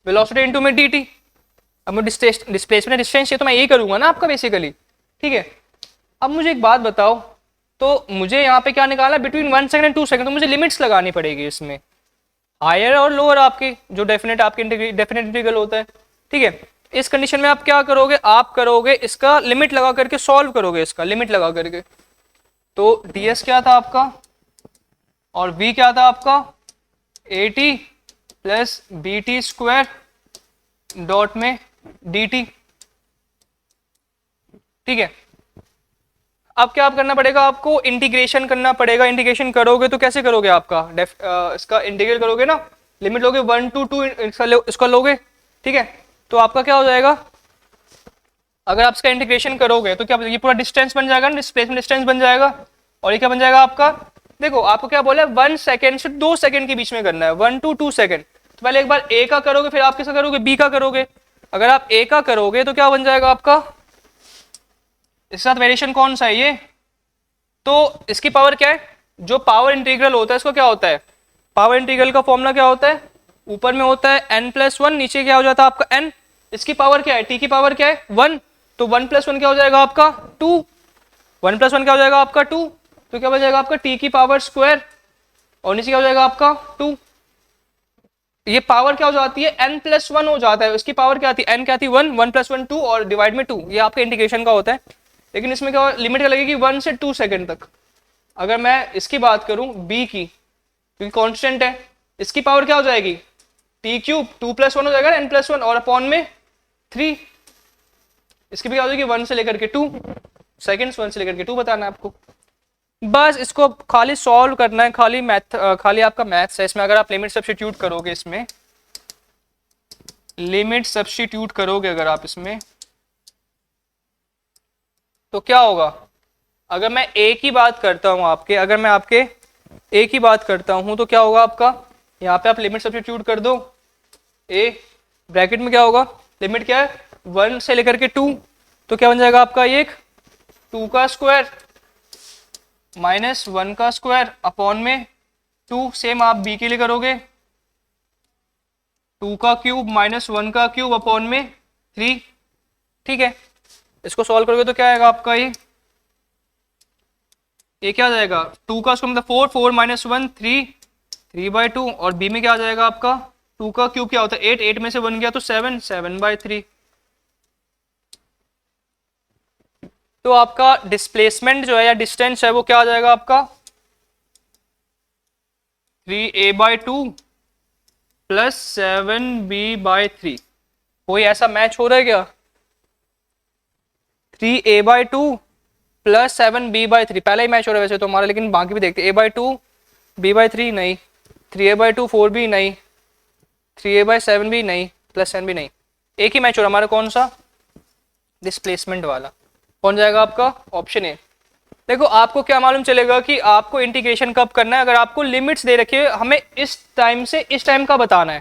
velocity into में डी टी। अब मुझे डिस्प्लेसमेंट डिस्टेंस ये तो मैं यही करूंगा ना आपका बेसिकली, ठीक है। अब मुझे एक बात बताओ, तो मुझे यहाँ पे क्या निकालना, बिटवीन 1 सेकंड एंड 2 सेकंड, तो मुझे लिमिट्स लगानी पड़ेगी इसमें, हायर और लोअर आपकी, जो डेफिनेट आपकी डेफिनेट इंटीग्रल होता है, ठीक है। इस कंडीशन में आप क्या करोगे, आप करोगे इसका लिमिट लगा करके सॉल्व करोगे, इसका लिमिट लगा करके। तो ds क्या था आपका और v क्या था आपका, at plus B T square dot में dt, ठीक है। अब क्या करना पड़ेगा आपको, इंटीग्रेशन करना पड़ेगा। इंटीग्रेशन करोगे तो कैसे करोगे आपका इसका इंटीग्रेट करोगे ना, लिमिट लोगे 1 to 2 इसका लोगे, ठीक है। तो आपका क्या हो जाएगा, अगर आप इसका इंटीग्रेशन करोगे तो क्या ये पूरा डिस्टेंस बन जाएगा ना, डिस्प्लेसमेंट डिस्टेंस बन जाएगा। और ये क्या बन जाएगा आपका, देखो आपको क्या बोला है 1 सेकेंड से 2 सेकेंड के बीच में करना है, 1 to 2 सेकेंड। तो पहले एक बार ए का करोगे, फिर आप किसका करोगे, बी का करोगे। अगर आप ए का करोगे तो क्या बन जाएगा आपका, इसके साथ वेरिएशन कौन सा है ये, तो इसकी पावर क्या है, जो पावर इंटीग्रल होता है इसको क्या होता है, पावर इंटीग्रल का फॉर्मूला क्या होता है, ऊपर में होता है n+1, नीचे क्या हो जाता है आपका n। इसकी पावर क्या है, t की पावर क्या है 1, तो 1+1 क्या हो जाएगा आपका 2, 1+1 क्या हो जाएगा आपका 2, तो क्या हो जाएगा आपका t की पावर स्क्वायर, और नीचे क्या हो जाएगा आपका 2। ये पावर क्या हो जाती है, n+1 हो जाता है, इसकी पावर क्या आती है, n क्या आती है 1, 1+1 2 और डिवाइड में 2, ये आपके इंटीग्रेशन का होता है। लेकिन इसमें क्या लिमिट क्या लगेगी 1 से 2 सेकंड तक। अगर मैं इसकी बात करूं b की, क्योंकि कांस्टेंट है, इसकी पावर क्या हो जाएगी t क्यूब, 2+1 हो जाएगा n+1 और अपॉन में 3, इसकी भी क्या हो जाएगी 1 से लेकर के 2 सेकंड्स, 1 से लेकर के 2 बताना है आपको। बस इसको खाली सॉल्व करना है, खाली मैथ, खाली आपका मैथ्स है इसमें। अगर आप लिमिट सब्स्टिट्यूट करोगे, इसमें लिमिट सब्स्टिट्यूट करोगे अगर आप इसमें, तो क्या होगा, अगर मैं a की बात करता हूं आपके, अगर मैं आपके a की बात करता हूं तो क्या होगा आपका, यहाँ पे आप लिमिट सब्स्टिट्यूट कर दो, a ब्रैकेट में क्या होगा, लिमिट क्या है 1 से लेकर के 2, तो क्या बन जाएगा आपका ये 2 का स्क्वायर माइनस 1 का स्क्वायर अपॉन में 2, सेम आप b के लिए करोगे 2 का क्यूब माइनस 1 का क्यूब अपॉन में 3, ठीक है। इसको सॉल्व करोगे तो क्या आएगा आपका ये क्या आ जाएगा 2 का स्क्वायर मतलब 4, 4 माइनस 1 3, 3/2 और b में क्या आ जाएगा आपका 2 का क्यूब क्या होता है 8, 8 में से 1 गया तो 7, 7/3। तो आपका डिस्प्लेसमेंट जो है या डिस्टेंस है वो क्या आ जाएगा आपका 3a/2 प्लस 7b/3। कोई ऐसा मैच हो रहा है क्या, 3a/2 प्लस 7b/3 पहला ही मैच हो रहा है वैसे तो हमारा, लेकिन बाकी भी देखते a/2 b/3 नहीं, 3a/2 4b नहीं, 3a/7 भी नहीं, प्लस 7 भी नहीं, एक ही मैच हो रहा है हमारा, कौन सा डिस्प्लेसमेंट वाला, कौन जाएगा आपका ऑप्शन ए। देखो आपको क्या मालूम चलेगा कि आपको इंटीग्रेशन कब करना है, अगर आपको लिमिट्स दे रखी है हमें इस टाइम से इस टाइम का बताना है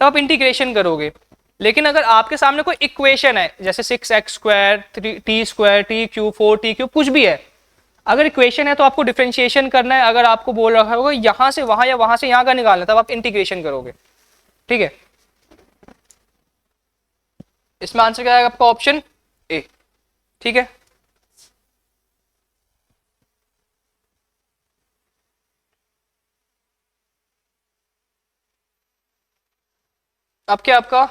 तब आप इंटीग्रेशन करोगे। लेकिन अगर आपके सामने कोई इक्वेशन है जैसे 6x², t² t³ 4t³ कुछ भी है, अगर इक्वेशन है तो आपको डिफरेंशिएशन करना है। अगर आपको बोल रखा होगा यहां से वहां या वहां से यहां का निकालना, तब आप इंटीग्रेशन करोगे, ठीक है। इसमें आंसर क्या आएगा आपका ऑप्शन ए, ठीक है। अब क्या आपका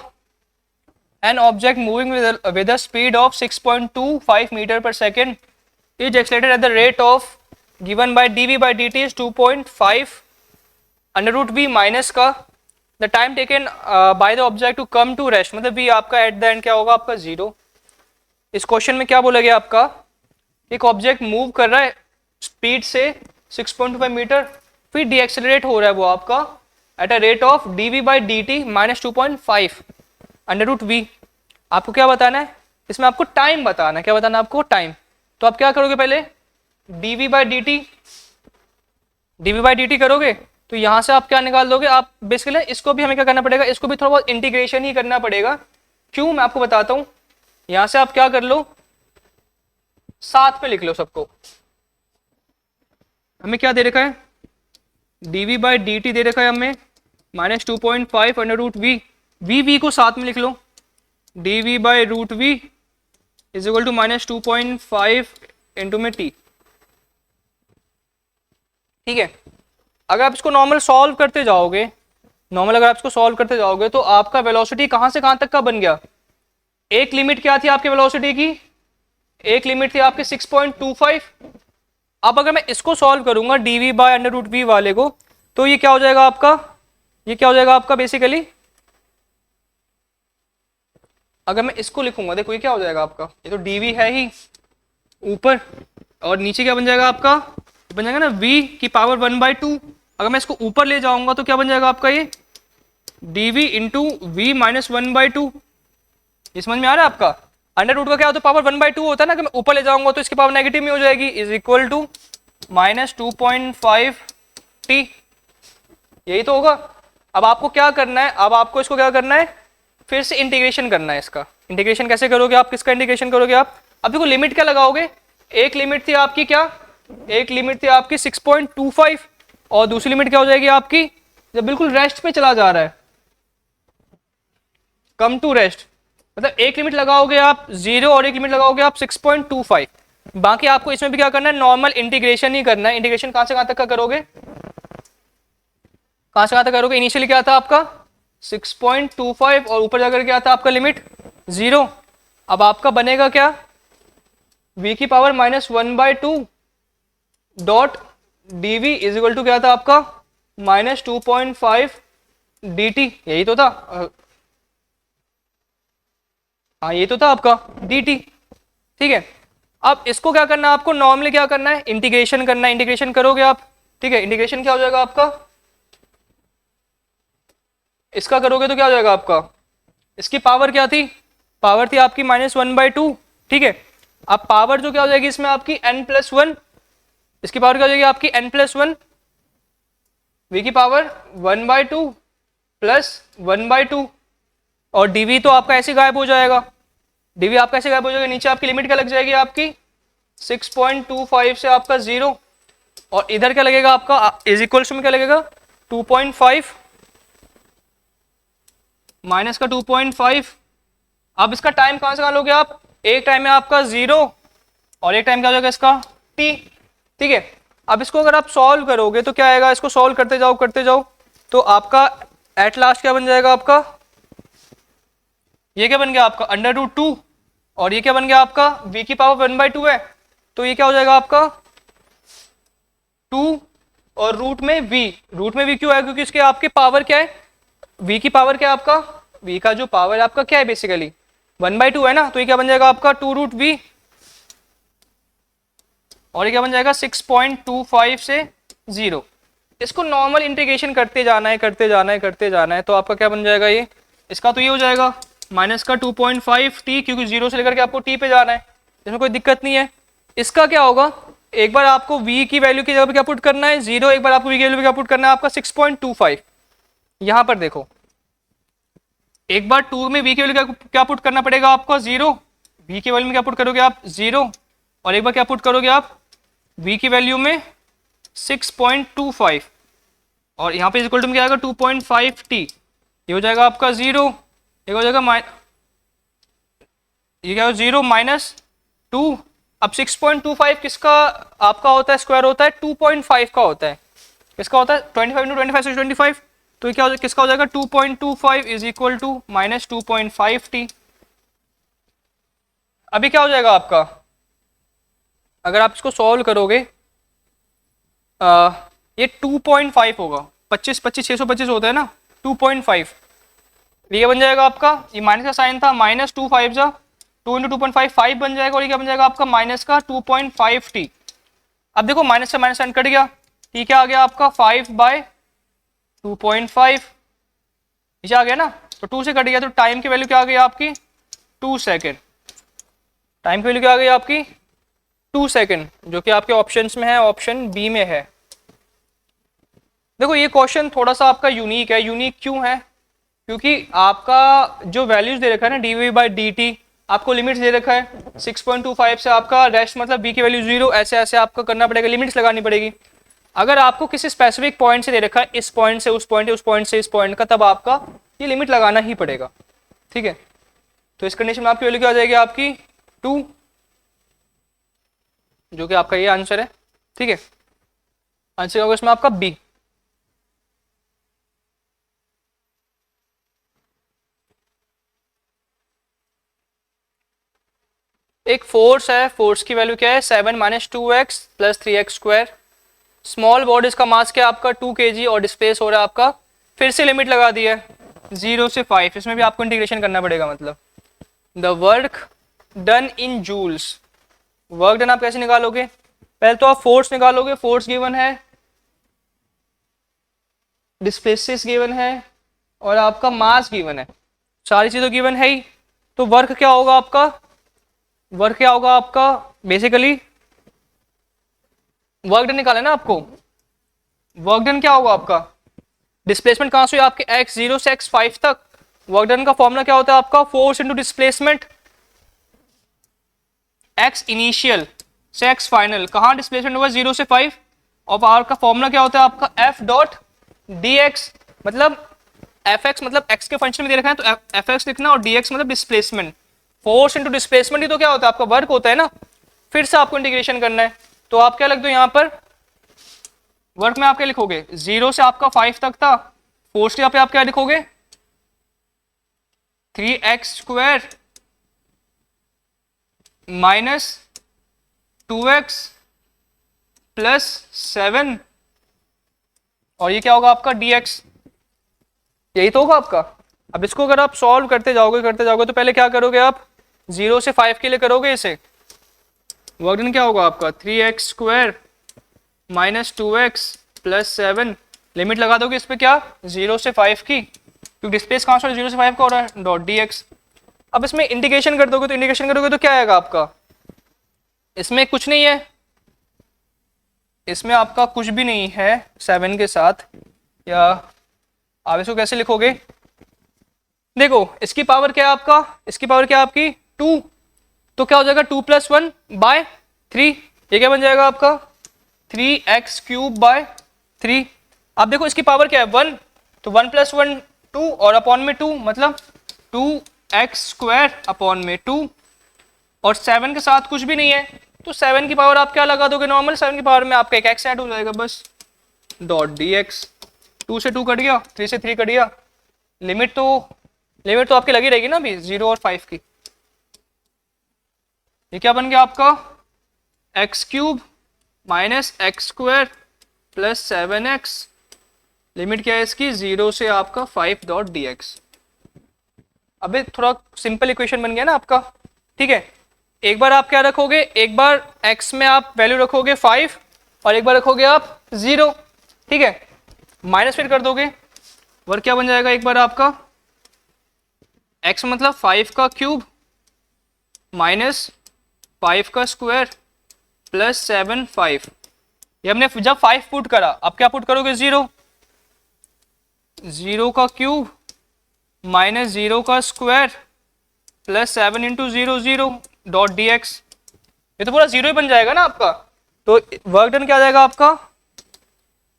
an object moving with a speed of 6.25 meter per second is accelerated at the rate of given by dv by dt is 2.5 under root v minus का the time taken by the object to come to rest, मतलब v आपका at the end क्या होगा आपका 0। इस क्वेश्चन में क्या बोला गया आपका, एक ऑब्जेक्ट मूव कर रहा है स्पीड से 6.25 मीटर, फिर डीएक्सेलरेट हो रहा है वो आपका at a rate of dv by dt minus 2.5 under root V. आपको क्या बताना है इसमें, आपको टाइम बताना है, क्या बताना है आपको टाइम। तो आप क्या करोगे पहले dv by dt करोगे तो यहां से आप क्या निकाल दोगे, आप बेसिकली इसको भी हमें क्या करना पड़ेगा, इसको भी थोड़ा बहुत इंटीग्रेशन ही करना पड़ेगा क्यों, मैं आपको बताता हूं। यहां से आप क्या कर लो, साथ में लिख लो सबको। हमें क्या दे रखा है, dv बाई डी टी दे रखा है हमें -2.5 अंडर रूट वी। वी को साथ में लिख लो, dv by root V is equal to -2.5 into में टी। ठीक है, अगर आप इसको नॉर्मल सॉल्व करते जाओगे, नॉर्मल अगर आप इसको सॉल्व करते जाओगे तो आपका वेलोसिटी कहां से कहां तक का बन गया। एक लिमिट क्या थी आपके वेलोसिटी की, एक लिमिट थी आपकी 6.25। अब अगर मैं इसको सॉल्व करूंगा dv by under root V वाले को, तो ये क्या हो जाएगा आपका, ये क्या हो जाएगा आपका बेसिकली, अगर मैं इसको लिखूंगा देखो ये क्या हो जाएगा आपका, ये तो dv है ही ऊपर, और नीचे क्या बन जाएगा आपका, बन जाएगा ना v की पावर 1/2। अगर मैं इसको ऊपर ले जाऊंगा तो क्या बन जाएगा आपका, ये dv इंटू वी माइनस 1/2। ये समझ में आ रहा है आपका। अंडर रूट का क्या होता है, पावर 1/2 होता है ना, कि मैं ऊपर ले जाऊंगा तो इसकी पावर नेगेटिव में हो जाएगी, इज इक्वल टू -2.5 टी। यही तो होगा। अब आपको क्या करना है, अब आपको इसको क्या करना है, फिर से इंटीग्रेशन करना है। इसका इंटीग्रेशन कैसे करोगे आप, किसका इंटीग्रेशन करोगे आप, अब देखो लिमिट क्या लगाओगे, एक लिमिट थी आपकी क्या, एक लिमिट थी आपकी 6.25 और दूसरी लिमिट क्या हो जाएगी आपकी, जब बिल्कुल रेस्ट पे चला जा रहा है, कम टू रेस्ट, मतलब एक लिमिट लगाओगे आप 0 और एक लिमिट लगाओगे आप 6.25। बाकी आपको इसमें भी क्या करना है, नॉर्मल इंटीग्रेशन ही करना है। इंटीग्रेशन कहां से कहां तक का करोगे, कहां से कहां तक करोगे, इनिशियली क्या था आपका 6.25 और ऊपर जाकर क्या था आपका लिमिट 0। अब आपका बनेगा क्या, v की power -1/2 dot dv is equal to क्या था आपका -2.5 dt। यही तो था, हाँ ये तो था आपका dt। ठीक है, अब इसको क्या करना है आपको, नॉर्मली क्या करना है, इंटीग्रेशन करना है। इंटीग्रेशन करोगे आप, ठीक है, इंटीग्रेशन क्या हो जाएगा आपका, इसका करोगे तो क्या हो जाएगा आपका, इसकी पावर क्या थी, पावर थी आपकी -1/2। ठीक है, अब पावर जो क्या हो जाएगी इसमें आपकी n+1, इसकी पावर क्या हो जाएगी आपकी n+1, v की पावर 1/2 प्लस 1/2 और dv तो आपका ऐसे गायब हो जाएगा, dv आपका ऐसे गायब हो जाएगा। नीचे आपकी लिमिट क्या लग जाएगी आपकी 6.25 से आपका 0 और इधर क्या लगेगा आपका, इज इक्वल्स में क्या लगेगा 2.5 माइनस का 2.5। अब इसका टाइम कहां से कहां लोगे आप, एक टाइम है आपका 0 और एक टाइम क्या हो जाएगा इसका t। ठीक है, अब इसको अगर आप सॉल्व करोगे तो क्या आएगा, इसको सॉल्व करते जाओ तो आपका एट लास्ट क्या बन जाएगा आपका, ये क्या बन गया आपका √2 और ये क्या बन गया आपका v की पावर 1/2 है, तो ये क्या हो जाएगा आपका 2 और रूट में v क्यों है, क्योंकि इसके आपके पावर क्या है, v की पावर क्या है आपका, v का जो पावर है आपका क्या है बेसिकली 1/2 है ना, तो ये क्या बन जाएगा आपका 2√v और ये क्या बन जाएगा 6.25 से 0। इसको नॉर्मल इंटीग्रेशन करते जाना है तो आपका क्या बन जाएगा, ये इसका तो ये हो जाएगा माइनस का 2.5 टी, क्योंकि 0 से लेकर के आपको t पे जाना है, इसमें कोई दिक्कत नहीं है। इसका क्या होगा, एक बार आपको v की वैल्यू की जगह पे क्या पुट करना है 0, एक बार आपको v की वैल्यू पे क्या पुट करना है आपका 6.25। यहां पर देखो एक बार 2 में v की वैल्यू क्या पुट करना पड़ेगा आपको 0, v की वैल्यू में क्या पुट करोगे आप 0 और एक बार क्या पुट करोगे आप v की वैल्यू में 6.25 और यहाँ पे इक्वल टू में क्या आएगा 2.5 t, ये हो जाएगा आपका 0, ये हो जाएगा ये क्या हो 0 -2। अब 6.25 किसका आपका होता है, स्क्वायर होता है 2.5 का होता है, किसका होता है 25 × 25 से 25, तो ये क्या हो, किसका हो जाएगा 2.25 इज इक्वल टू -2.5 t। अभी क्या हो जाएगा आपका, अगर आप इसको सॉल्व करोगे ये 2.5 होगा, 25 625 होता है ना 2.5, ये बन जाएगा आपका, ये माइनस का साइन था -2 5 जा 2 × 2.5 5 बन जाएगा और ये क्या बन जाएगा आपका माइनस का 2.5 t। अब देखो माइनस से माइनस साइन कट गया, t क्या आ गया आपका 5/2.5 नीचे आ गया ना, तो 2 से कट गया तो टाइम की वैल्यू क्या आ गई आपकी 2 सेकेंड, टाइम की वैल्यू क्या आ गई आपकी 2 सेकेंड, जो कि आपके ऑप्शंस में है, ऑप्शन बी में है। देखो ये क्वेश्चन थोड़ा सा आपका यूनिक है, यूनिक क्यों है, क्योंकि आपका जो वैल्यूज दे रखा है ना dv/dt, आपको लिमिट्स दे रखा है 6.25 से आपका रेस्ट मतलब b की वैल्यू 0, ऐसे ऐसे आपको करना पड़ेगा, लिमिट्स लगानी पड़ेगी। अगर आपको किसी स्पेसिफिक पॉइंट से दे रखा है, इस पॉइंट से उस पॉइंट, उस पॉइंट से इस पॉइंट का, तब आपका ये लिमिट लगाना ही पड़ेगा, ठीक है। तो इस कंडीशन में आपकी वैल्यू क्या हो जाएगी, आपकी 2, जो कि आपका ये आंसर है, ठीक है। आंसर होगा इसमें आपका बी। एक फोर्स है, फोर्स की वैल्यू क्या है 7 - 2x + 3x²। स्मॉल बॉडी, इसका मास क्या है आपका 2 kg और डिस्प्लेस हो रहा है आपका, फिर से लिमिट लगा दी है 0 से 5, इसमें भी आपको इंटीग्रेशन करना पड़ेगा। मतलब the work done in joules, work done आप कैसे निकालोगे, पहले तो आप फोर्स निकालोगे, फोर्स गिवन है, डिस्प्लेसेस गिवन है और आपका मास गिवन है, सारी चीज़ें गिवन है ही। तो वर्क क्या होगा आपका, वर्क क्या होगा आपका, बेसिकली वर्क डन निकाला है ना आपको, वर्क डन क्या होगा आपका, डिस्प्लेसमेंट कहां से आपके x0 से x5 तक, वर्क डन का फॉर्मूला क्या होता है आपका, force into displacement, x initial से x फाइनल, कहां डिस्प्लेसमेंट हुआ 0 से 5, और पावर का फॉर्मूला क्या होता है आपका f.dx, मतलब fx मतलब x के फंक्शन में दे रखा है तो fx लिखना, और dx मतलब डिस्प्लेसमेंट, फोर्स इनटू डिस्प्लेसमेंट ही तो क्या होता है आपका वर्क होता है ना, फिर से आपको इंटीग्रेशन करना है। तो आप क्या लिख दो यहाँ पर, वर्क में आप क्या लिखोगे, 0 से आपका 5 तक था, फोर्स यहाँ पे आप क्या लिखोगे 3x² माइनस 2x प्लस 7, और ये क्या होगा आपका dx, यही तो होगा आपका। अब इसको अगर आप सॉल्व करते जाओगे तो पहले क्या करोगे आप, 0 से 5 के लिए करोगे इसे, वर्क डन क्या होगा आपका 3x² minus 2x plus 7, limit लगा दोगे इस पे क्या 0 से 5 की, क्योंकि डिस्प्लेस कहाँ से 0 से 5 का हो रहा है, डॉट dx। अब इसमें इंटीग्रेशन कर दोगे, तो इंटीग्रेशन करोगे तो क्या आएगा आपका, इसमें कुछ नहीं है, इसमें आपका कुछ भी नहीं है 7 के साथ, या आप इसको कैसे लिखोगे, देखो इसकी पावर क्या है आपका, इसकी पावर क्या है आपकी 2, तो क्या हो जाएगा 2 + 1/3, ये क्या बन जाएगा आपका 3x³ 3। अब देखो इसकी पावर क्या है 1, तो 1 + 1 2 और अपॉन में 2, मतलब 2x² अपॉन में 2, और 7 के साथ कुछ भी नहीं है, तो 7 की पावर आप क्या लगा दोगे नॉर्मल, 7 की पावर में आपका एक x ऐड हो जाएगा बस, डॉट dx, 2 से 2 कट गया, 3 से 3 कट गया, लिमिट तो आपकी लगी रहेगी ना अभी 0 और 5 की। ये क्या बन गया आपका x³ minus x² plus 7x, limit क्या है इसकी 0 से आपका 5 डॉट dx। अबे थोड़ा सिंपल इक्वेशन बन गया ना आपका, ठीक है। एक बार आप क्या रखोगे, एक बार x में आप वैल्यू रखोगे 5 और एक बार रखोगे आप 0, ठीक है, माइनस फिर कर दोगे, वर्क क्या बन जाएगा एक बार आपका x मतलब 5 का क्यूब माइनस 5 का स्क्वायर प्लस 7 5, ये हमने जब 5 पुट करा, अब क्या पुट करोगे 0, 0 का क्यूब माइनस 0 का square plus 7 into 0 0 dot dx, ये तो पूरा 0 ही बन जाएगा ना आपका। तो वर्क डन क्या आ जाएगा आपका,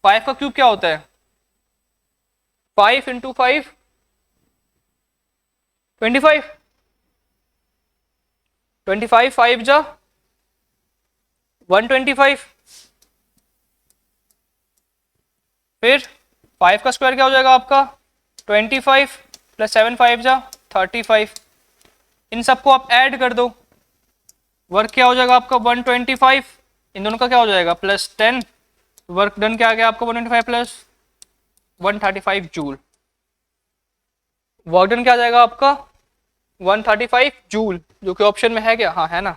5 का क्यूब क्या होता है 5 इंटू 5 25, 25 5 जा 125, फिर 5 का स्क्वायर क्या हो जाएगा आपका 25 प्लस 7 5 जा 35, इन सबको आप ऐड कर दो, वर्क क्या हो जाएगा आपका 125, इन दोनों का क्या हो जाएगा प्लस 10, वर्क डन क्या आ गया आपका 125 प्लस 135 जूल, वर्क डन क्या आ जाएगा आपका 135 जूल, जो कि ऑप्शन में है क्या, हाँ है ना।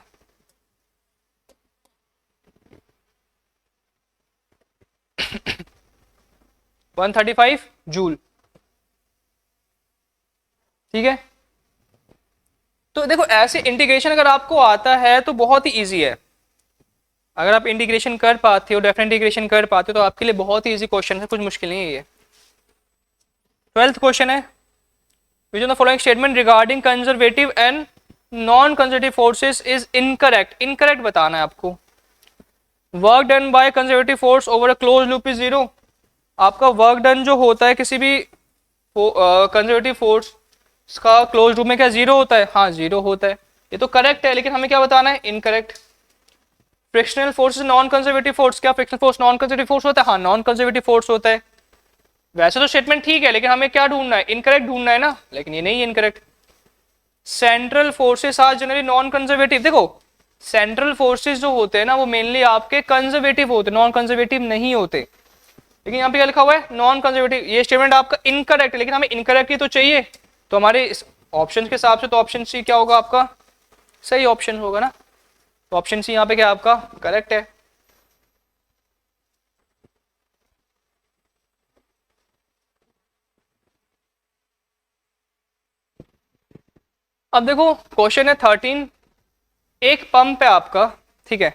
वन 135 जूल, ठीक है। तो देखो ऐसे इंटीग्रेशन अगर आपको आता है तो बहुत ही इजी है, अगर आप इंटीग्रेशन कर पाते हो, डेफिनेट इंटीग्रेशन कर पाते हो तो आपके लिए बहुत ही इजी क्वेश्चन है, कुछ मुश्किल नहीं है ये। 12th क्वेश्चन है, which of the following statement regarding conservative and non conservative forces is incorrect? Incorrect बताना है आपको। Work done by conservative force over a close loop is zero. आपका वर्क डन जो होता है किसी भी कंजर्वेटिव फोर्स का क्लोज लूप में क्या जीरो होता है? हाँ जीरो होता है। ये तो करेक्ट है, लेकिन हमें क्या बताना है? Incorrect. Frictional force non conservative force, क्या frictional force non conservative force होता है? हाँ नॉन कंजर्वेटिव फोर्स होता है। वैसे तो स्टेटमेंट ठीक है, लेकिन हमें क्या ढूंढना है? इनकरेक्ट ढूंढना है ना, लेकिन ये नहीं है incorrect. Central forces are generally non conservative. देखो सेंट्रल फोर्सेस जो होते हैं ना वो मेनली आपके कंजर्वेटिव होते हैं, नॉन कंजर्वेटिव नहीं होते। लेकिन यहाँ पे क्या लिखा हुआ है? Non conservative. ये स्टेटमेंट आपका इनकरेक्ट है, लेकिन हमें इनकरेक्ट ही तो चाहिए। तो हमारे इस ऑप्शन के हिसाब से तो ऑप्शन सी क्या होगा आपका? सही ऑप्शन होगा ना। तो ऑप्शन सी यहाँ पे क्या आपका करेक्ट है। अब देखो क्वेश्चन है 13। एक पंप है आपका, ठीक है,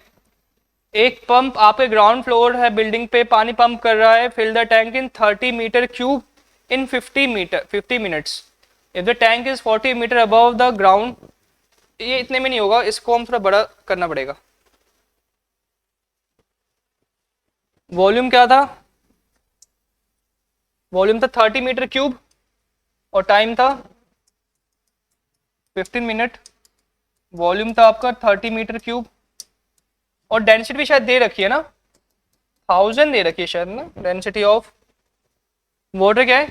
एक पंप आपके ग्राउंड फ्लोर है, बिल्डिंग पे पानी पंप कर रहा है। Fill the tank in 30 metre cube in 50 minutes. If the tank is 40 metre above the ground. ये इतने में नहीं होगा, इसको हम थोड़ा बड़ा करना पड़ेगा। वॉल्यूम क्या था? वॉल्यूम था 30 मीटर क्यूब और टाइम था 15 मिनट। वॉल्यूम था आपका 30 मीटर क्यूब और डेंसिटी भी शायद दे रखी है ना, 1000 दे रखी है शायद ना। डेंसिटी ऑफ वाटर क्या है?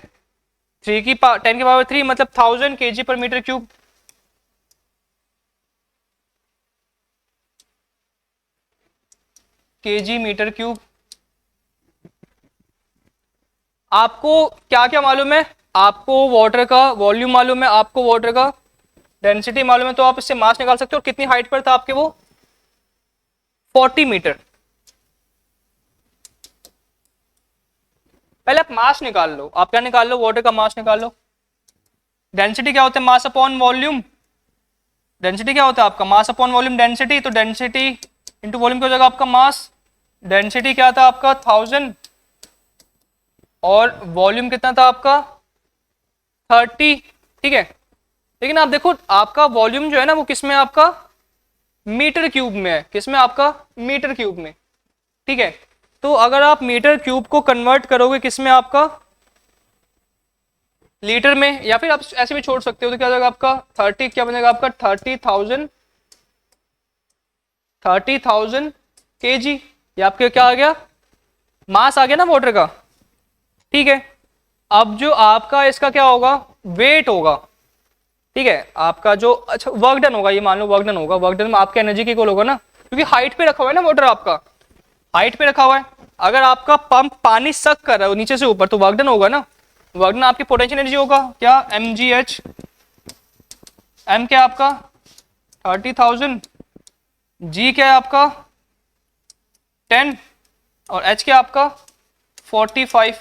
3 की 10 की पावर 3 मतलब 1000 kg पर metre cube. kg metre cube. आपको क्या क्या मालूम है? आपको वाटर का वॉल्यूम मालूम है, आपको वाटर का डेंसिटी मालूम है, तो आप इससे मास निकाल सकते हो। कितनी हाइट पर था आपके वो? 40 मीटर। पहले आप मास निकाल लो। आप क्या निकाल लो? वाटर का मास निकाल लो। डेंसिटी क्या होता है? Mass upon volume. डेंसिटी क्या होता है आपका? Mass upon volume density. तो डेंसिटी इंटू वॉल्यूम क्या हो जाएगा आपका? मास। डेंसिटी क्या था आपका? 1000 और वॉल्यूम कितना था आपका? 30। ठीक है, लेकिन आप देखो आपका वॉल्यूम जो है ना वो किस में? आपका मीटर क्यूब में है। किस में? आपका मीटर क्यूब में। ठीक है, तो अगर आप मीटर क्यूब को कन्वर्ट करोगे किस में? आपका लीटर में, या फिर आप ऐसे भी छोड़ सकते हो। तो क्या हो जाएगा आपका? 30 क्या बनेगा आपका? 30,000 kg। ये आपके क्या आ गया? मास आ गया ना वाटर का। ठीक है, अब जो आपका इसका क्या होगा? वेट होगा। ठीक है, आपका जो अच्छा वर्क डन होगा, ये मान लो वर्क डन होगा। वर्क डन में आपका एनर्जी की इक्वल होगा ना, क्योंकि हाइट पे रखा हुआ है ना वाटर, आपका हाइट पे रखा हुआ है। अगर आपका पंप पानी सक कर रहा है नीचे से ऊपर तो वर्क डन होगा ना। वर्क डन आपकी पोटेंशियल एनर्जी होगा क्या? mgh। m क्या आपका? 30,000। g क्या है आपका? 10 और h क्या आपका? 45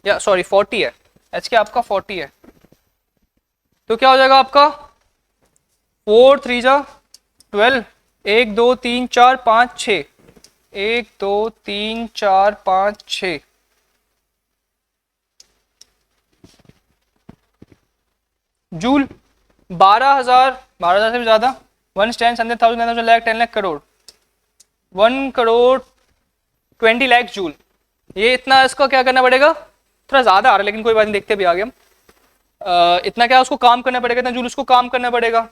या सॉरी 40 है। h क्या आपका? 40 है। तो क्या हो जाएगा आपका? 4 3 जा 12। 1 2 3 4 5 6। 1 2 3 4 5 6। जूल। 12,000 से भी ज्यादा। 1 10 100,000 लाख 10 लाख करोड़। 1 करोड़ 20 लाख जूल। ये इतना इसका क्या करना पड़ेगा? थोड़ा ज्यादा आ रहा है, लेकिन कोई बात नहीं, देखते भी आगे हम। इतना क्या उसको काम करना पड़ेगा? इतना जूल उसको काम करना पड़ेगा।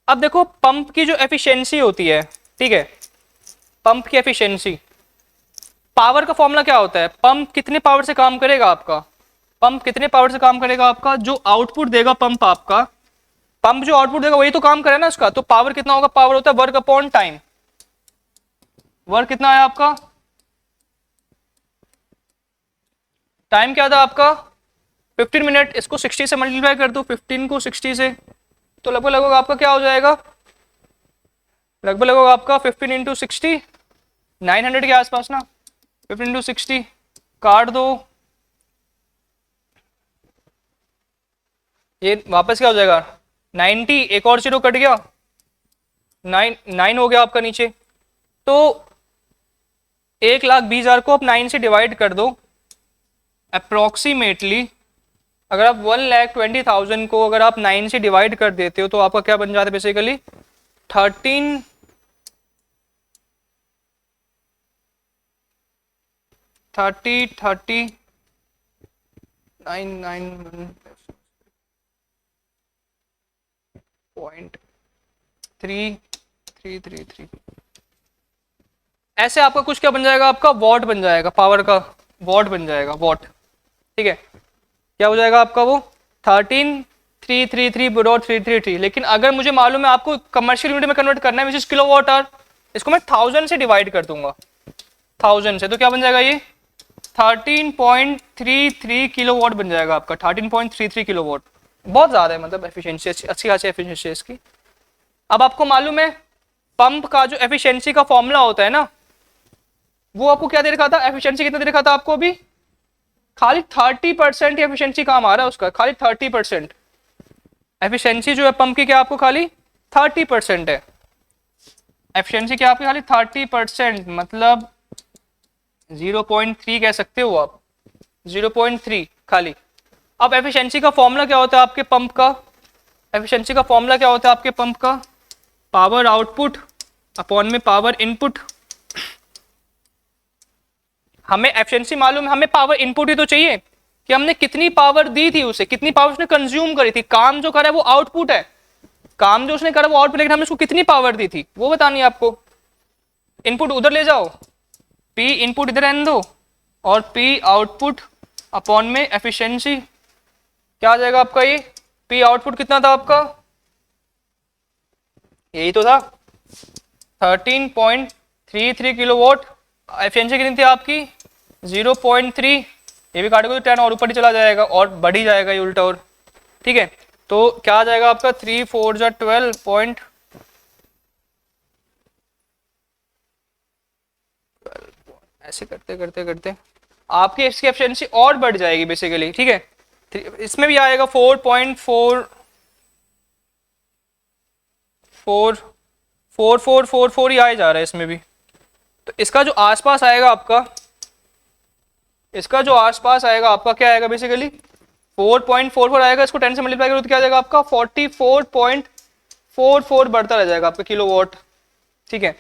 अब देखो पंप की जो एफिशिएंसी होती है, ठीक है, पंप की एफिशिएंसी, पावर का फॉर्मूला क्या होता है? पंप कितने पावर से काम करेगा आपका? पंप कितने पावर से काम करेगा आपका? जो आउटपुट देगा पंप आपका, पंप जो आउटपुट देगा वही तो काम करे ना उसका। तो पावर कितना होगा? पावर होता है वर्क अपॉन टाइम। वर्क कितना है आपका? टाइम क्या था आपका? 15 मिनट। इसको 60 से मल्टीप्लाई कर दो, 15 को 60 से, तो लगभग लगभग आपका क्या हो जाएगा? लगभग लगभग आपका 15 इंटू 60 900 के आसपास ना। 15 इंटू 60 काट दो, ये वापस क्या हो जाएगा? 90। एक और जीरो कट गया, 9 हो गया आपका नीचे। तो 1,20,000 को आप 9 से डिवाइड कर दो, अप्रोक्सीमेटली अगर आप 1,20,000 को अगर आप 9 से डिवाइड कर देते हो तो आपका क्या बन जाता है बेसिकली 13 30 991.3333 ऐसे आपका कुछ क्या बन जाएगा, आपका वॉट बन जाएगा, पावर का वॉट बन जाएगा, वॉट। ठीक है, क्या हो जाएगा आपका वो 13,333.333। लेकिन अगर मुझे मालूम है आपको कमर्शियल यूनिट में कन्वर्ट करना है which is kilowatt hour, इसको मैं 1000 से डिवाइड कर दूंगा, 1000 से, तो क्या बन जाएगा ये 13.33 किलो वॉट बन जाएगा आपका, 13.33 किलो वॉट। बहुत ज़्यादा है, मतलब एफिशिएंसी अच्छी खासी एफिशिएंसी है इसकी। अब आपको मालूम है पंप का जो एफिशिएंसी का फॉर्मूला होता है ना, वो आपको क्या दे रखा था, एफिशिएंसी कितना दे रखा था आपको अभी, खाली 30% एफिशिएंसी काम आ रहा है उसका, खाली 30% एफिशिएंसी जो है पंप की, क्या आपको खाली 30% है एफिशिएंसी, क्या आपकी खाली 30%, मतलब 0.3 कह सकते हो आप, 0.3 खाली। अब एफिशिएंसी का फॉर्मूला क्या होता है आपके पंप का, एफिशिएंसी का फॉर्मूला क्या होता है आपके पंप का, पावर आउटपुट अपॉन में पावर इनपुट। हमें एफिशिएंसी मालूम है, हमें पावर इनपुट ही तो चाहिए कि हमने कितनी पावर दी थी उसे, कितनी पावर उसने कंज्यूम करी थी, काम जो करा है वो आउटपुट है, काम जो उसने करा वो आउटपुट, लेकिन हमने उसको कितनी पावर दी थी वो बतानी है आपको। इनपुट उधर ले जाओ, पी इनपुट इधर रहने दो, और पी आउटपुट अपॉन में एफिशिएंसी, क्या आ जाएगा आपका ये, पी आउटपुट कितना था आपका, यही तो था 13.33 किलोवाट, एफिशिएंसी कितनी थी आपकी 0.3, ये भी काटेगा तो 10 और ऊपर ही चला जाएगा और बढ़ ही जाएगा ये उल्टा और। ठीक है, तो क्या आ जाएगा आपका 3 4 जा 12 पॉइंट, ऐसे करते करते करते आपकी इसकी एफिशिएंसी और बढ़ जाएगी बेसिकली। ठीक है, इसमें भी आएगा 4.4444 ही आया जा रहा है इसमें भी। तो इसका जो आसपास आएगा आपका, इसका जो आसपास आएगा आपका क्या आएगा बेसिकली 4.44 आएगा, इसको 10 से मल्टीप्लाई करो तो क्या आ जाएगा आपका 44.44 बढ़ता रह जाएगा आपका किलोवाट। ठीक है,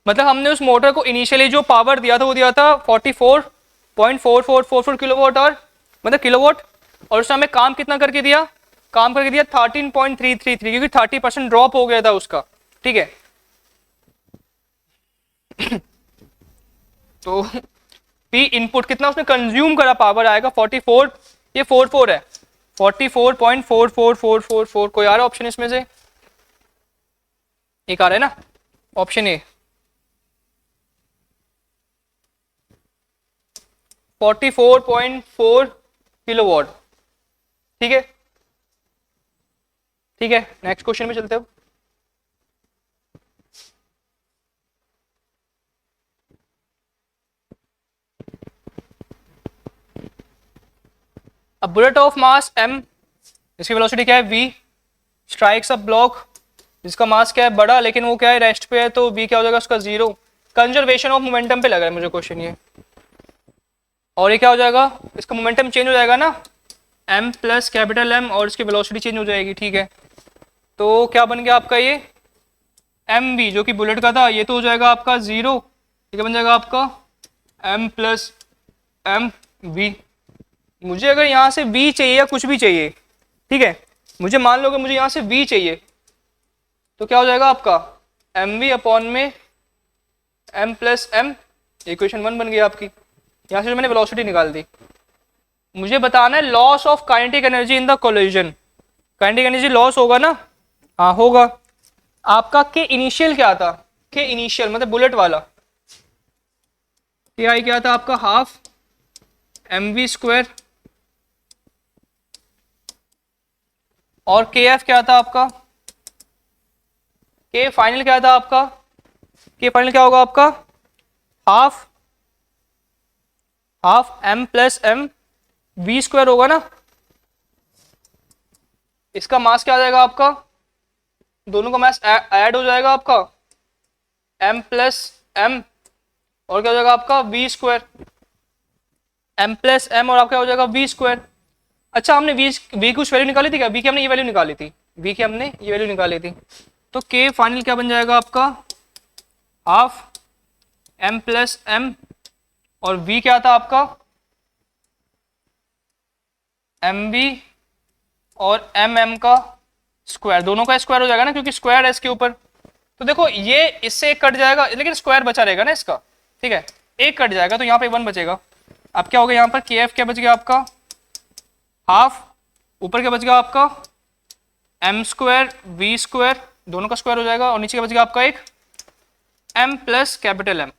मतलब हमने उस मोटर को इनिशियली जो पावर दिया था वो दिया था 44.4444 किलोवाट और मतलब किलोवाट, और उसने हमें काम कितना करके दिया, काम करके दिया 13.333, क्योंकि 30% ड्रॉप हो गया था उसका। ठीक है तो पी इनपुट कितना उसने कंज्यूम करा, पावर आएगा 44, ये 44 है, 44.444444। कोई आ रहा है ऑप्शन इसमें से, एक आ रहा है ना ऑप्शन ए, 44.4 किलोवाट। ठीक है, ठीक है, नेक्स्ट क्वेश्चन में चलते हैं। अब बुलेट ऑफ मास m, इसकी वेलोसिटी क्या है v, स्ट्राइक्स अ ब्लॉक जिसका मास क्या है बड़ा लेकिन वो क्या है रेस्ट पे है, तो v क्या हो जाएगा उसका 0। कंजर्वेशन ऑफ मोमेंटम पे लग रहा है मुझे क्वेश्चन ये, और ये क्या हो जाएगा, इसका मोमेंटम चेंज हो जाएगा ना m प्लस कैपिटल M, और इसकी वेलोसिटी चेंज हो जाएगी। ठीक है, तो क्या बन गया आपका ये mv जो कि बुलेट का था, ये तो हो जाएगा आपका 0, ये क्या बन जाएगा आपका m प्लस mv। मुझे अगर यहाँ से v चाहिए या कुछ भी चाहिए, ठीक है, मुझे मान लो कि मुझे यहाँ से v चाहिए, तो क्या हो जाएगा आपका mv अपॉन में m प्लस m, इक्वेशन 1 बन गई आपकी। यहाँ से मैंने वेलोसिटी निकाल दी। मुझे बताना है loss of kinetic energy in the collision, kinetic energy loss होगा ना, हाँ होगा। आपका के इनिशियल क्या था, के इनिशियल मतलब बुलेट वाला के आई क्या था आपका हाफ mv स्क्वायर, और के एफ क्या था आपका, के फाइनल क्या था आपका, के फाइनल क्या होगा आपका half m plus m v square होगा ना। इसका मास क्या आ जाएगा आपका, दोनों का मास ऐड हो जाएगा आपका m प्लस m, और क्या हो जाएगा आपका v square, m plus m और आपका हो जाएगा v स्क्वायर। अच्छा हमने वी की कुछ वैल्यू निकाली थी क्या? वी की हमने ये वैल्यू निकाली थी, वी की हमने ये वैल्यू निकाली थी। तो के फाइनल क्या बन जाएगा आपका? हाफ एम प्लस एम, और वी क्या था आपका? एम बी और एम का स्क्वायर, दोनों का स्क्वायर हो जाएगा ना, क्योंकि स्क्वायर है इसके ऊपर। तो देखो ये इससे एक कट जाएगा, लेकिन स्क्वायर बचा रहेगा ना इसका, ठीक है, एक कट जाएगा तो यहाँ पे 1 बचेगा। अब क्या होगा यहाँ पर? के एफ क्या बच गया आपका? हाफ, ऊपर क्या बच गया आपका? एम स्क्वायर वी स्क्वायर, दोनों का स्क्वायर हो जाएगा, और नीचे क्या बच गया आपका? एक एम प्लस कैपिटल एम,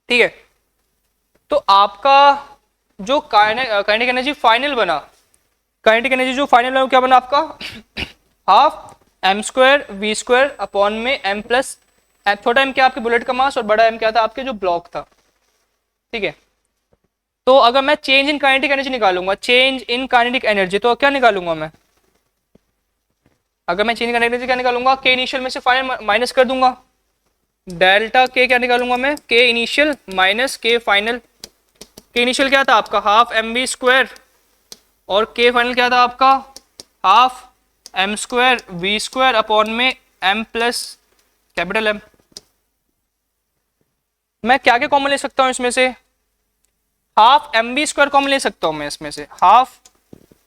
ठीक है। तो आपका जो काइनेटिक एनर्जी फाइनल बना, काइनेटिक एनर्जी जो फाइनल बना वो क्या बना आपका? Half M square V square upon में एम प्लस, छोटा एम क्या आपके बुलेट का मास, और बड़ा एम क्या था आपके जो ब्लॉक था, ठीक है। तो अगर मैं चेंज इन काइनेटिक एनर्जी निकालूंगा, चेंज इन काइनेटिक एनर्जी, तो क्या निकालूंगा मैं? अगर मैं चेंज काइनेटिक एनर्जी क्या निकालूंगा? के इनिशियल में से फाइनल माइनस कर दूंगा, डेल्टा के क्या निकालूंगा मैं? के इनिशियल माइनस के फाइनल। के इनिशियल क्या था आपका? हाफ एम वी स्क्वायर, और के फाइनल क्या था आपका? Half M square V square upon में एम प्लस कैपिटल एम। मैं क्या क्या कॉमन ले सकता हूं इसमें से? Half M V square common ले सकता हूं मैं इसमें से, हाफ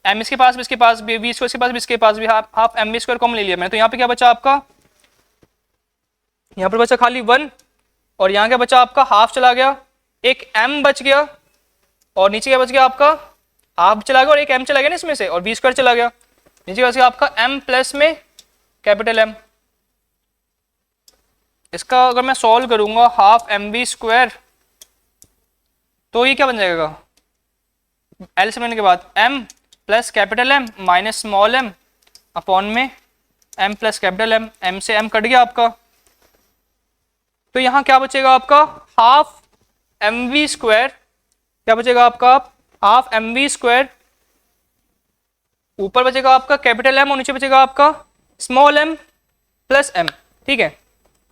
एम इसके पास भी, इसके पास भी, वी स्क्वायर इसके पास भी, इसके पास भी, half M V square common ले लिया मैंने। तो यहाँ पे क्या बचा आपका? यहाँ पर बचा खाली 1, और यहाँ क्या बचा आपका? हाफ चला गया, एक m बच गया, और नीचे क्या बच गया आपका? हाफ चला गया और एक m चला गया ना इसमें से, और वी स्क्वायर चला गया, नीचे बच गया आपका m प्लस में कैपिटल M। इसका अगर मैं सॉल्व करूंगा हाफ एम वी स्क्वायर, तो ये क्या बन जाएगा? एल से मिलने के बाद m plus capital M minus small m upon में m plus capital M, m से m कट गया आपका, तो यहाँ क्या बचेगा आपका? हाफ एम वी स्क्वायर, क्या बचेगा आपका? हाफ एम वी स्क्वायर, ऊपर बचेगा आपका कैपिटल एम और नीचे बचेगा आपका स्मॉल एम प्लस एम, ठीक है।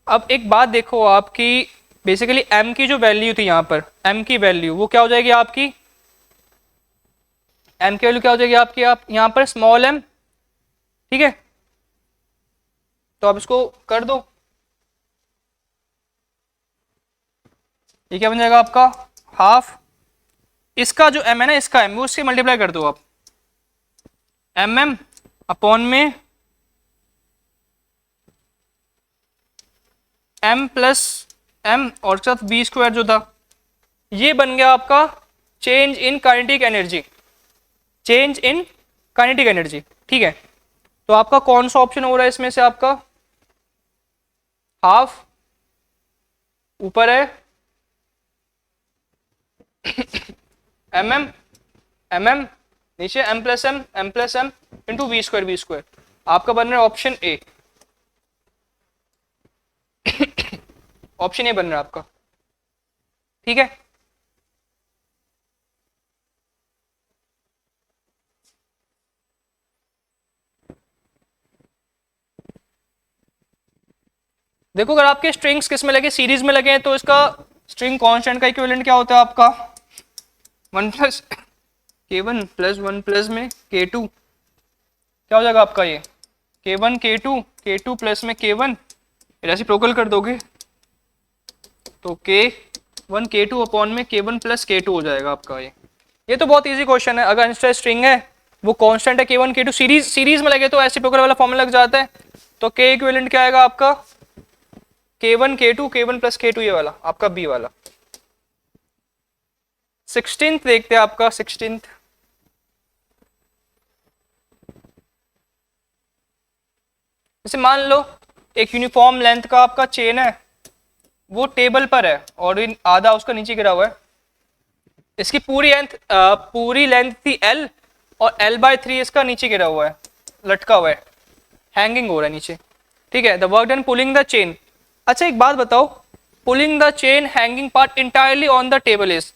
अब एक बात देखो आपकी, बेसिकली एम की जो वैल्यू थी यहाँ पर, एम की वैल्यू वो क्या हो जाएगी आपकी? एम की वैल्यू क्या हो जाएगी आपकी? आप यहाँ पर स्मॉल एम, ठीक है, तो आप इसको कर दो, ये क्या बन जाएगा आपका? हाफ, इसका जो m है ना, इसका m, वो उससे मल्टीप्लाई कर दो आप, mm अपॉन में m प्लस m और साथ v स्क्वायर जो था, ये बन गया आपका change in kinetic energy, change in kinetic energy, ठीक है। तो आपका कौन सा ऑप्शन हो रहा है इसमें से? आपका हाफ ऊपर है mm नीचे m plus m into V square, आपका बन रहा है ऑप्शन ए, ऑप्शन ए बन रहा है आपका, ठीक है। देखो अगर आपके स्ट्रिंग्स किस में लगे? सीरीज में लगे हैं, तो इसका स्ट्रिंग कांस्टेंट का इक्विवेलेंट क्या होता है आपका? 1 प्लस k1 प्लस 1 प्लस में k2, क्या हो जाएगा आपका? ये k1 k2 प्लस में k1, रेसिप्रोकल कर दोगे तो k1 k2 अपॉन में k1 प्लस k2 हो जाएगा आपका। ये तो बहुत इजी क्वेश्चन है। अगर इंस्टा स्ट्रिंग है, वो कांस्टेंट है k1 k2, सीरीज में लगे तो रेसिप्रोकल वाला फॉर्मूला लग जाता है। तो k इक्विवेलेंट क्या आएगा आपका? k1 k2 k1 plus k2, ये वाला आपका b वाला। 16th देखते हैं आपका 16th, जैसे मान लो एक यूनिफॉर्म लेंथ का आपका चेन है, वो टेबल पर है और आधा उसका नीचे गिरा हुआ है। इसकी पूरी लेंथ थी l, और l/3 इसका नीचे गिरा हुआ है, लटका हुआ है, हैंगिंग हो रहा है नीचे, ठीक है। The work done pulling the chain. अच्छा एक बात बताओ, pulling the chain hanging part entirely on the table is,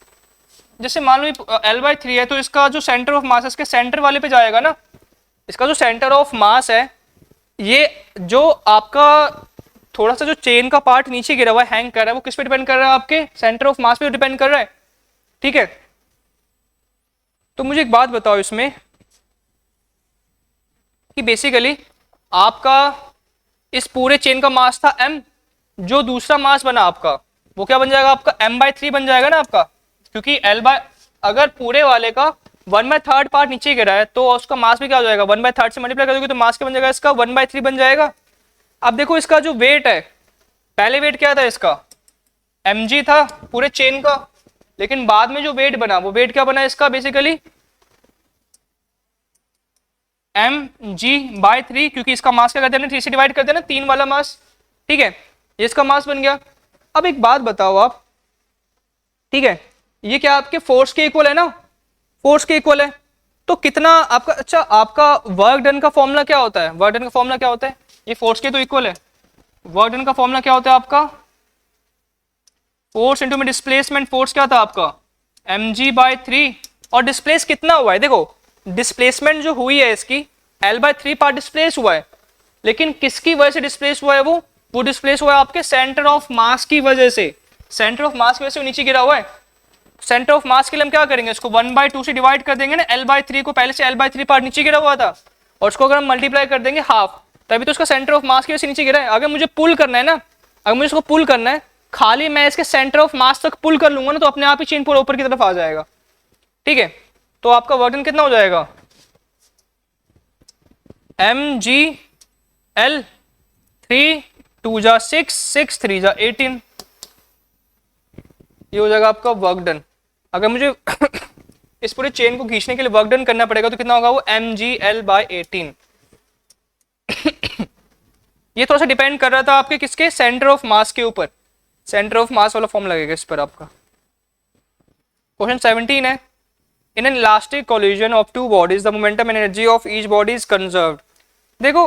जैसे मान लो l/3 है, तो इसका जो सेंटर ऑफ मास है इसके सेंटर वाले पे जाएगा ना। इसका जो सेंटर ऑफ मास है, ये जो आपका थोड़ा सा जो चेन का पार्ट नीचे गिरा हुआ है, हैंग कर रहा है, वो किस पे डिपेंड कर रहा है? आपके सेंटर ऑफ मास पे डिपेंड कर रहा है, ठीक है। तो मुझे एक बात बताओ इसमें कि बेसिकली आपका इस पूरे चेन का मास था m, जो दूसरा मास बना आपका वो क्या बन जाएगा, आपका m/3 बन जाएगा ना आपका, क्योंकि अगर पूरे वाले का 1/3 पार्ट नीचे गिरा है तो उसका मास भी क्या हो जाएगा, 1/3 से मल्टीप्लाई कर दोगे तो मास क्या बन जाएगा, इसका 1/3 बन जाएगा। अब देखो इसका जो वेट है, पहले वेट क्या था इसका, mg था पूरे चेन का, लेकिन बाद में जो वेट बना वो वेट क्या बना इसका, बेसिकली mg/3, क्योंकि इसका मास क्या करते हैं 3 से डिवाइड करते हैं ना, 3 वाला मास, ठीक है, ये इसका मास बन गया। अब एक बात बताओ आप, ठीक है, ये क्या आपके फोर्स के इक्वल है ना, फोर्स के इक्वल है, तो कितना आपका, अच्छा आपका वर्क डन का फॉर्मूला क्या होता है, वर्क डन का फॉर्मूला क्या होता है, ये फोर्स के तो इक्वल है, वर्क डन का फॉर्मूला क्या होता है आपका, फोर्स इंटू में डिस्प्लेसमेंट, फोर्स क्या था आपका mg/3, और डिस्प्लेस कितना हुआ है, देखो डिस्प्लेसमेंट जो हुई है इसकी L/3 पार्ट डिस्प्लेस हुआ है, लेकिन किसकी वजह से डिस्प्लेस हुआ है, वो डिस्प्लेस हुआ है आपके सेंटर ऑफ मास की वजह से, सेंटर ऑफ मास की वजह से वो नीचे गिरा हुआ है। सेंटर ऑफ मास के लिए हम क्या करेंगे, इसको 1/2 से डिवाइड कर देंगे ना, L/3 को, पहले से L/3 पार्ट नीचे गिरा हुआ था, और उसको अगर हम मल्टीप्लाई कर देंगे हाफ, तभी तो उसका सेंटर ऑफ मास की वजह से नीचे गिरा है। अगर मुझे पुल करना है ना, अगर मुझे इसको पुल करना है, खाली मैं इसके सेंटर ऑफ मास तक पुल कर लूंगा ना, तो अपने आप ही चेन पूरा ऊपर की तरफ आ जाएगा, ठीक है। तो आपका वर्क डन कितना हो जाएगा, mg/L, 3 2 जा 6, 6 3 जा 18, ये हो जाएगा आपका वर्क डन। अगर मुझे इस पूरे चेन को खींचने के लिए वर्क डन करना पड़ेगा तो कितना होगा वो mg/L/18। ये थोड़ा सा डिपेंड कर रहा था आपके किसके, सेंटर ऑफ मास के ऊपर, सेंटर ऑफ मास वाला फॉर्म लगेगा इस पर आपका। क्वेश्चन 17 है, in an elastic collision of two bodies the momentum and energy of each body is conserved. देखो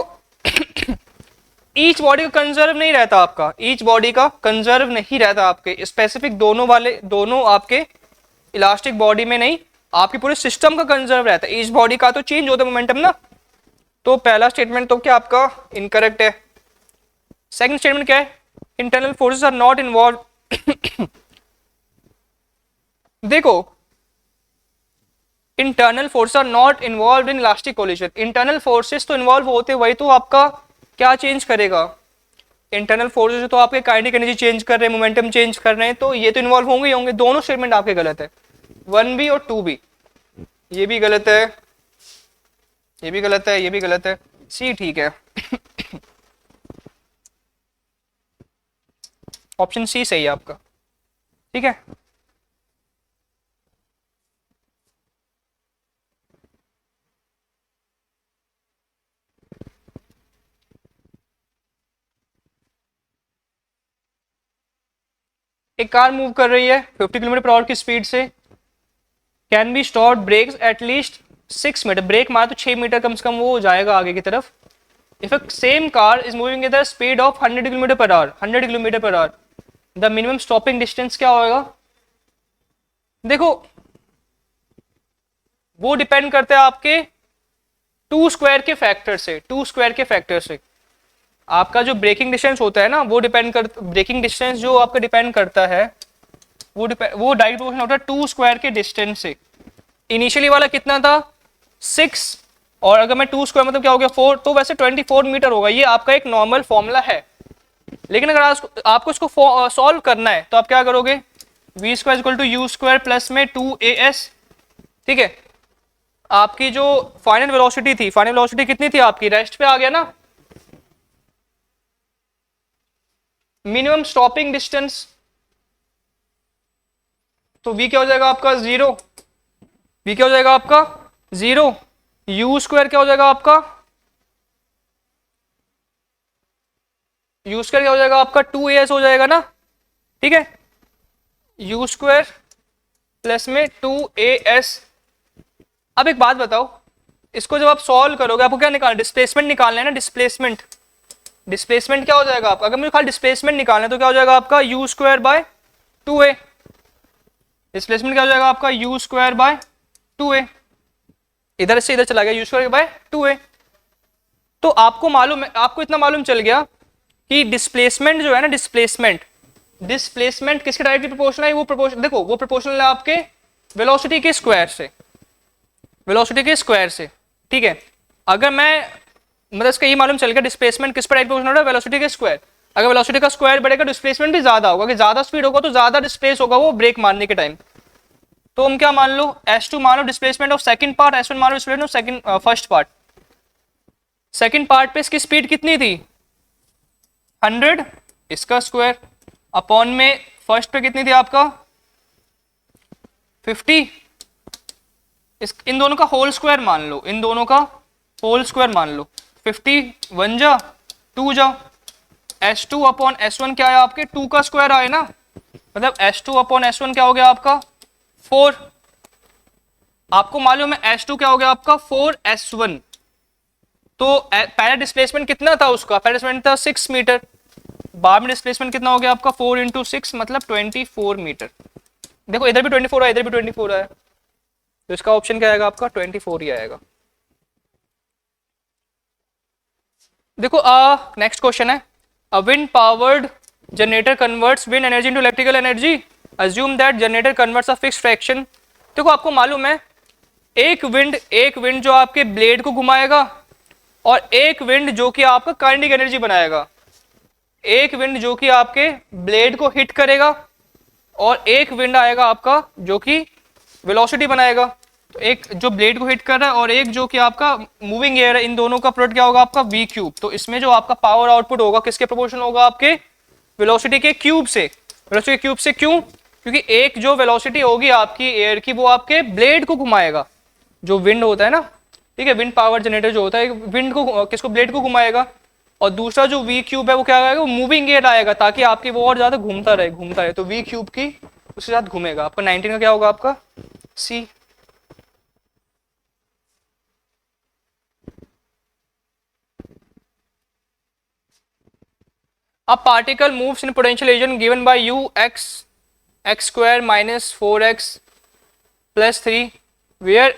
ईच बॉडी का कंजर्व नहीं रहता आपका, ईच बॉडी का कंजर्व नहीं रहता आपके स्पेसिफिक, दोनों आपके इलास्टिक बॉडी में नहीं, आपके पूरे सिस्टम का कंजर्व रहता है। ईच बॉडी का तो चेंज होता है मोमेंटम ना, तो पहला स्टेटमेंट तो क्या आपका इनकरेक्ट है। सेकंड स्टेटमेंट क्या है, internal forces are not involve. देखो internal forces are not involve in elastic collision, internal forces तो इन्वॉल्व होते, वही तो आपका क्या चेंज करेगा, इंटरनल फोर्सेस तो आपके काइनेटिक एनर्जी चेंज कर रहे हैं, मोमेंटम चेंज कर रहे हैं, तो ये तो इन्वॉल्व होंगे ही होंगे। दोनों स्टेटमेंट आपके गलत है, 1B और 2B, ये भी गलत है, ये भी गलत है, ये भी गलत है, सी ठीक है। ऑप्शन सी सही है आपका, ठीक है। एक कार मूव कर रही है 50 किलोमीटर पर आवर की स्पीड से, can be stop brakes at least 6 metre, brake मार तो 6 मीटर कम से कम वो जाएगा आगे की तरफ। If a same car is moving with the speed of 100 kilometre per hour, 100 kilometre per hour, the minimum stopping distance क्या होगा। देखो वो डिपेंड करता है आपके 2 स्क्वायर के फैक्टर से, 2 स्क्वायर के फैक्टर से आपका जो ब्रेकिंग डिस्टेंस होता है ना, वो डिपेंड कर, ब्रेकिंग डिस्टेंस जो आपका डिपेंड करता है वो डायरेक्ट प्रोपोर्शनल होता है 2 स्क्वायर के डिस्टेंस से। इनिशियली वाला कितना था 6, और अगर मैं 2 स्क्वायर मतलब क्या हो गया 4, तो वैसे 24 मीटर होगा। ये आपका एक नॉर्मल फॉर्मूला है, लेकिन अगर आपको इसको सॉल्व करना है तो आप क्या करोगे, v square equal to U square plus में 2as, ठीक है। आपकी जो फाइनल वेलोसिटी थी, फाइनल वेलोसिटी कितनी थी आपकी, रेस्ट पे आ गया ना, मिनिमम स्टॉपिंग डिस्टेंस, तो v क्या हो जाएगा आपका 0, v क्या हो जाएगा आपका 0, u स्क्वायर क्या हो जाएगा आपका, u स्क्वायर क्या हो जाएगा आपका 2as हो जाएगा ना, ठीक है, u स्क्वायर प्लस में 2as। अब एक बात बताओ, इसको जब आप सॉल्व करोगे आपको क्या निकालना, डिस्प्लेसमेंट निकालना है ना, डिस्प्लेसमेंट, डिस्प्लेसमेंट क्या हो जाएगा आपका, अगर मुझे खाली डिस्प्लेसमेंट निकालना है तो क्या हो जाएगा आपका u square by 2a, displacement क्या हो जाएगा आपका u स्क्वायर बाय 2a, इधर से इधर चला गया u स्क्वायर बाय 2a। तो आपको मालूम है, आपको इतना मालूम चल गया कि डिस्प्लेसमेंट जो है ना, डिस्प्लेसमेंट किसके डायरेक्टली प्रोपोर्शनल है, वो प्रोपोर्शनल, देखो वो प्रोपोर्शनल है आपके वेलोसिटी के स्क्वायर से, वेलोसिटी के स्क्वायर से, ठीक है। अगर मैं मतलब इसका ये मालूम चल गया डिस्प्लेसमेंट किस पर प्रोपोर्शनल हो रहा है, वेलोसिटी के स्क्वायर। अगर वेलोसिटी का स्क्वायर बढ़ेगा डिस्प्लेसमेंट भी ज्यादा होगा, कि ज्यादा स्पीड होगा तो ज्यादा डिस्प्लेस होगा वो ब्रेक मारने के टाइम। तो हम क्या मान लो, S2 मान लो displacement of second part, S1 मान लो displacement of second first part. Second part पे इसकी स्पीड कितनी थी 100, इसका स्क्वायर अपॉन में फर्स्ट पे कितनी थी आपका 50, इन दोनों का होल स्क्वायर मान लो, इन दोनों का होल स्क्वायर मान लो। 50 1 जा 2 जा, S2 अपॉन S1 क्या है आपके 2 का स्क्वायर आए ना, मतलब S2 अपॉन S1 क्या हो गया आपका 4। आपको मालूम है S2 क्या हो गया आपका 4S1। तो पहला डिस्प्लेसमेंट कितना था उसका, पहला डिस्प्लेसमेंट था 6 मीटर, बाद में डिस्प्लेसमेंट कितना हो गया आपका 4 इंटू 6 मतलब 24 मीटर। देखो इधर भी 24 आया, इधर भी 24 आया, तो इसका ऑप्शन क्या आएगा आपका 24 ही आएगा। देखो नेक्स्ट क्वेश्चन है, a wind powered generator converts wind energy into electrical energy, assume that generator converts a fixed fraction. देखो आपको मालूम है एक विंड जो आपके ब्लेड को घुमाएगा और एक विंड जो कि आपका काइनेटिक एनर्जी बनाएगा। एक विंड जो कि आपके ब्लेड को हिट करेगा और एक विंड आएगा आपका जो कि वेलोसिटी बनाएगा। तो एक जो ब्लेड को हिट कर रहा है और एक जो कि आपका मूविंग एयर है, इन दोनों का प्रोडक्ट क्या होगा आपका v क्यूब। तो इसमें जो आपका पावर आउटपुट होगा किसके प्रोपोर्शनल होगा आपके वेलोसिटी के क्यूब से। वेलोसिटी के क्यूब से क्यों, क्योंकि एक जो वेलोसिटी होगी आपकी एयर की वो आपके ब्लेड को घुमाएगा, जो विंड होता है ना, ठीक है, विंड पावर जनरेटर जो होता है विंड को किसको ब्लेड को घुमाएगा, और दूसरा जो v क्यूब है वो क्या आएगा, वो मूविंग एयर आएगा ताकि आपकी वो और ज्यादा घूमता रहे, तो v क्यूब की उसके साथ घूमेगा। आपका 19 का क्या होगा आपका सी। A particle moves in potential region given by u x square minus 4x plus 3 where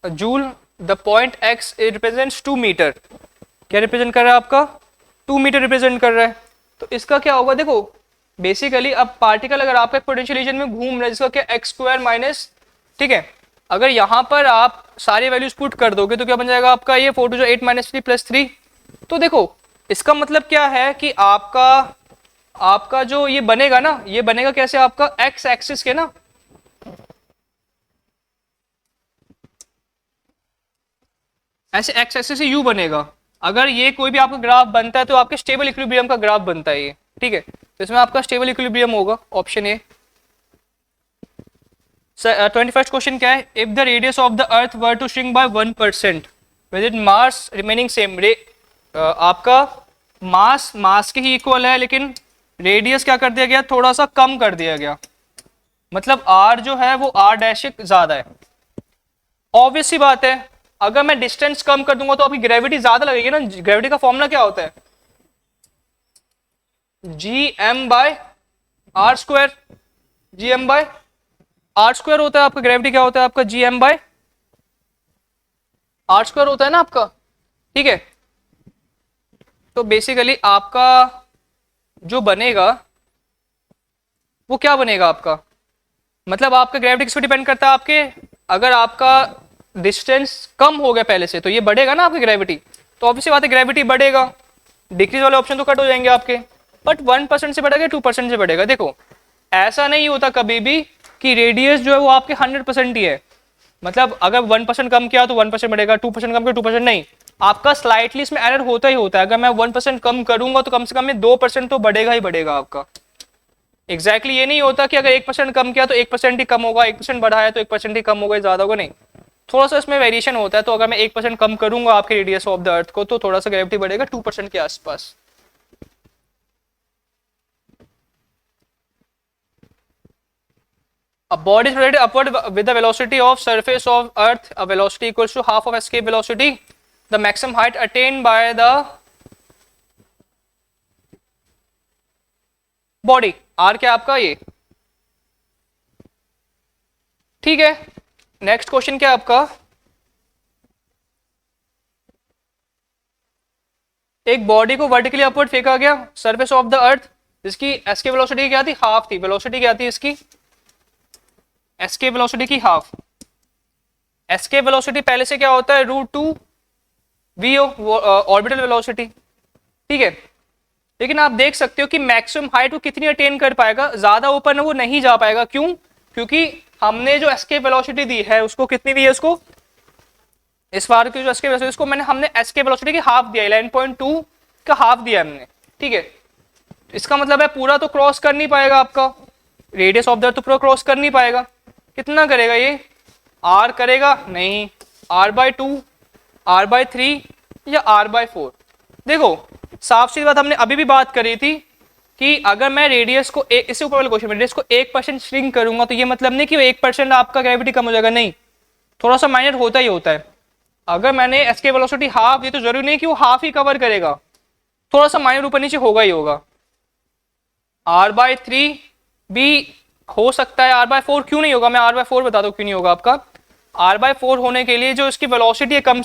joule the point x it represents 2 metre. क्या रिप्रेजेंट कर रहा है आपका 2 मीटर रिप्रेजेंट कर रहा है। तो इसका क्या होगा, देखो बेसिकली अब पार्टिकल अगर आपका पोटेंशियल रीजन में घूम रहा है जिसका क्या एक्स स्क्वायर माइनस, ठीक है, अगर यहाँ पर आप सारी वैल्यूज पुट कर दोगे तो क्या बन जाएगा आपका ये 4 जो 8 माइनस 3 प्लस 3। तो देखो इसका मतलब क्या है कि आपका जो ये बनेगा ना, ये बनेगा कैसे आपका एक्स एक्सिस के ना, ऐसे एक्स एक्सिस से यू बनेगा। अगर ये कोई भी आपका ग्राफ बनता है तो आपके स्टेबल इक्विलिब्रियम का ग्राफ बनता है ये, ठीक है, तो इसमें आपका स्टेबल इक्विलिब्रियम होगा ऑप्शन ए। 21st क्वेश्चन क्या है, if the radius of the earth were to shrink by 1% with mass remaining same. आपका मास के ही इक्वल है लेकिन रेडियस क्या कर दिया गया, थोड़ा सा कम कर दिया गया, मतलब r जो है वो r डैश ज्यादा है। ऑब्वियस सी बात है अगर मैं डिस्टेंस कम कर दूंगा तो आपकी ग्रेविटी ज्यादा लगेगी ना। ग्रेविटी का फॉर्मूला क्या होता है gm by R square, gm by R square होता है आपका, ग्रेविटी क्या होता है आपका gm बाय आर स्क्वायर होता है ना आपका, ठीक है। तो बेसिकली आपका जो बनेगा वो क्या बनेगा आपका, मतलब आपका ग्रेविटी किस पर डिपेंड करता है आपके, अगर आपका डिस्टेंस कम हो गया पहले से तो ये बढ़ेगा ना आपकी ग्रेविटी, तो ऑब्वियसली बात है ग्रेविटी बढ़ेगा, डिक्रीज वाले ऑप्शन तो कट हो जाएंगे आपके, बट 1% से बढ़ेगा 2% से बढ़ेगा। देखो ऐसा नहीं होता कभी भी कि रेडियस जो है वो आपके 100% ही है, मतलब अगर 1% कम किया तो 1% बढ़ेगा, 2% कम किया 2% नहीं, आपका स्लाइटली इसमें एरर होता ही होता है। अगर मैं 1% कम करूंगा तो कम से कम में 2% तो बढ़ेगा ही बढ़ेगा आपका। एग्जैक्टली ये नहीं होता कि अगर 1% कम किया तो 1% ही कम होगा, 1% बढ़ाया तो 1% ही कम होगा, ज्यादा होगा नहीं, थोड़ा सा इसमें वेरिएशन होता है। तो अगर मैं 1% कम करूंगा आपके रेडियस ऑफ द अर्थ को तो थोड़ा सा ग्रेविटी बढ़ेगा 2% के आसपास। A body is rotated upward with the velocity of surface of earth, a velocity equals to half of escape velocity, the maximum height attained by the body, r क्या आपका ये, ठीक है। नेक्स्ट क्वेश्चन क्या आपका, एक बॉडी को वर्टिकली अपवर्ड फेंका गया सरफेस ऑफ द अर्थ, जिसकी एस्केप वेलोसिटी क्या थी, हाफ थी। वेलोसिटी क्या थी इसकी, एस्केप वेलोसिटी की हाफ। एस्केप वेलोसिटी पहले से क्या होता है, √2 वो ऑर्बिटल वेलोसिटी, ठीक है। लेकिन आप देख सकते हो कि मैक्सिमम हाइट वो कितनी अटेन कर पाएगा, ज्यादा ऊपर वो नहीं जा पाएगा। क्यों? क्योंकि हमने जो एस्केप वेलोसिटी दी है उसको कितनी दी है, उसको इस बार की जो एस्केप वेलोसिटी उसको हमने एस्केप वेलोसिटी की हाफ दिया, 11.2 का हाफ दिया हमने, ठीक है। इसका मतलब है पूरा तो क्रॉस कर नहीं पाएगा, आपका रेडियस ऑफ द अर्थ तो पूरा क्रॉस कर नहीं पाएगा। कितना करेगा ये, आर करेगा नहीं, r/2, r/3 या r/4। देखो साफ सी बात हमने अभी भी बात करी थी कि अगर मैं रेडियस को इससे ऊपर वाले क्वेश्चन में रेडियस को 1% श्रिंक करूंगा तो ये मतलब नहीं कि 1% आपका ग्रेविटी कम हो जाएगा, नहीं, थोड़ा सा माइनर होता ही होता है। अगर मैंने एस्केप वेलोसिटी हाफ दी तो जरूरी नहीं कि वो हाफ ही कवर करेगा, थोड़ा सा माइनर ऊपर नीचे होगा ही होगा। r/3 भी हो सकता है, r/4 क्यों नहीं होगा, मैं r/4 बता दूं क्यों नहीं होगा आपका। r/4 होने के लिए जो इसकी वेलोसिटी है कम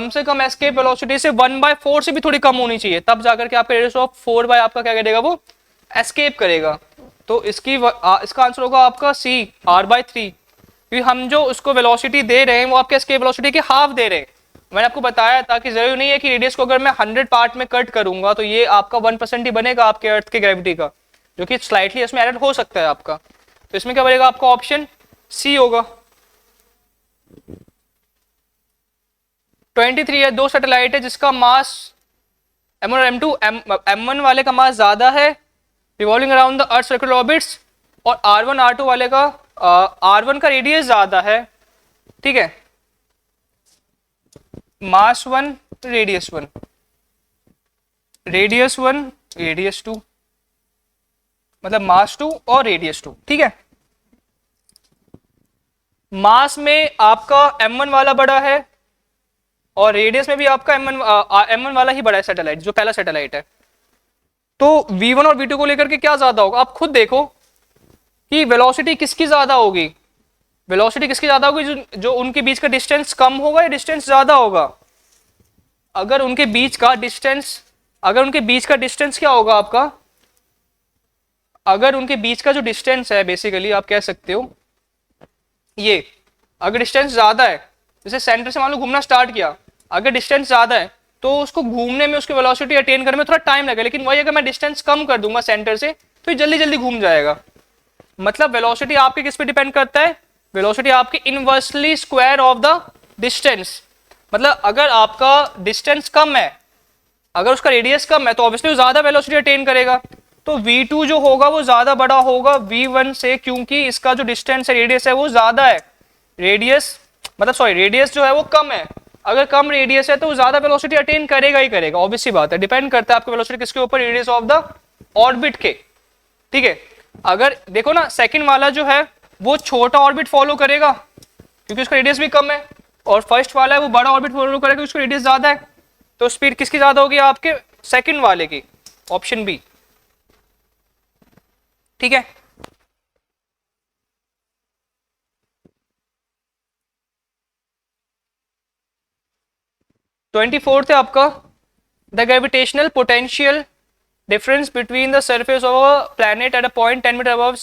से कम एस्केप वेलोसिटी से 1/4 से भी थोड़ी कम होनी चाहिए, तब जाकर के आपका रेडियस ऑफ 4 आपका क्या करेगा, वो एस्केप करेगा। तो इसका आंसर होगा आपका सी, r/3, क्योंकि हम जो उसको वेलोसिटी दे रहे हैं वो आपके एस्केप वेलोसिटी के हाफ दे रहे हैं। मैंने आपको बताया था कि जरूरी नहीं है कि रेडियस को अगर मैं 100 पार्ट में कट करूंगा तो ये आपका 1% ही बनेगा आपके अर्थ के ग्रेविटी का, जो कि स्लाइटली इसमें एरर हो सकता है आपका। तो इसमें क्या बनेगा, आपका ऑप्शन सी होगा। 23 है, दो सैटेलाइट है जिसका मास M1 और M2, M1 वाले का मास ज्यादा है, revolving around the earth circular orbits, और R1 R2 वाले का R1 का रेडियस ज्यादा है, ठीक है। मास 1 रेडियस 1, रेडियस 1 रेडियस 2, मतलब मास 2 और रेडियस 2, ठीक है। मास में आपका M1 वाला बड़ा है और रेडियस में भी आपका M1 वाला ही बड़ा है सैटेलाइट, जो पहला सैटेलाइट है। तो V1 और V2 को लेकर के क्या ज्यादा होगा, आप खुद देखो कि वेलोसिटी किसकी ज्यादा होगी, वेलोसिटी किसकी ज्यादा होगी, जो उनके बीच का डिस्टेंस कम होगा या डिस्टेंस ज्यादा होगा। अगर उनके बीच का डिस्टेंस क्या होगा आपका, अगर उनके बीच का जो डिस्टेंस है, बेसिकली आप कह सकते हो ये, अगर डिस्टेंस ज्यादा है, जैसे सेंटर से मान लो घूमना स्टार्ट किया, अगर डिस्टेंस ज्यादा है तो उसको घूमने में, उसकी वेलोसिटी अटेन करने में थोड़ा टाइम लगेगा। लेकिन वही अगर मैं डिस्टेंस कम कर दूंगा सेंटर से तो ये जल्दी जल्दी घूम जाएगा। मतलब वेलोसिटी आपके किस पे डिपेंड करता है, वेलोसिटी आपके inversely square of the distance. मतलब अगर आपका डिस्टेंस कम है, अगर उसका रेडियस कम है तो ऑब्वियसली ज्यादा वेलोसिटी अटेन करेगा। तो V2 जो होगा वो ज्यादा बड़ा होगा V1 से, क्योंकि इसका जो डिस्टेंस है, रेडियस है, वो ज्यादा है। रेडियस जो है वो कम है। अगर कम रेडियस है तो वो ज्यादा वेलोसिटी अटेन करेगा ही करेगा, ऑब्वियस सी बात है। डिपेंड करता है आपकी वेलोसिटी किसके ऊपर, रेडियस ऑफ द ऑर्बिट के, ठीक है। अगर देखो ना, सेकंड वाला जो है वो छोटा ऑर्बिट फॉलो करेगा क्योंकि उसका रेडियस भी कम है, और फर्स्ट वाला है वो बड़ा ऑर्बिट फॉलो करेगा क्योंकि उसका रेडियस ज्यादा है। तो स्पीड किसकी ज्यादा होगी, आपके सेकंड वाले की, ऑप्शन बी, ठीक है। ट्वेंटी फोर्थ है आपका, the gravitational potential difference between the surface of a planet at a point 10 metre above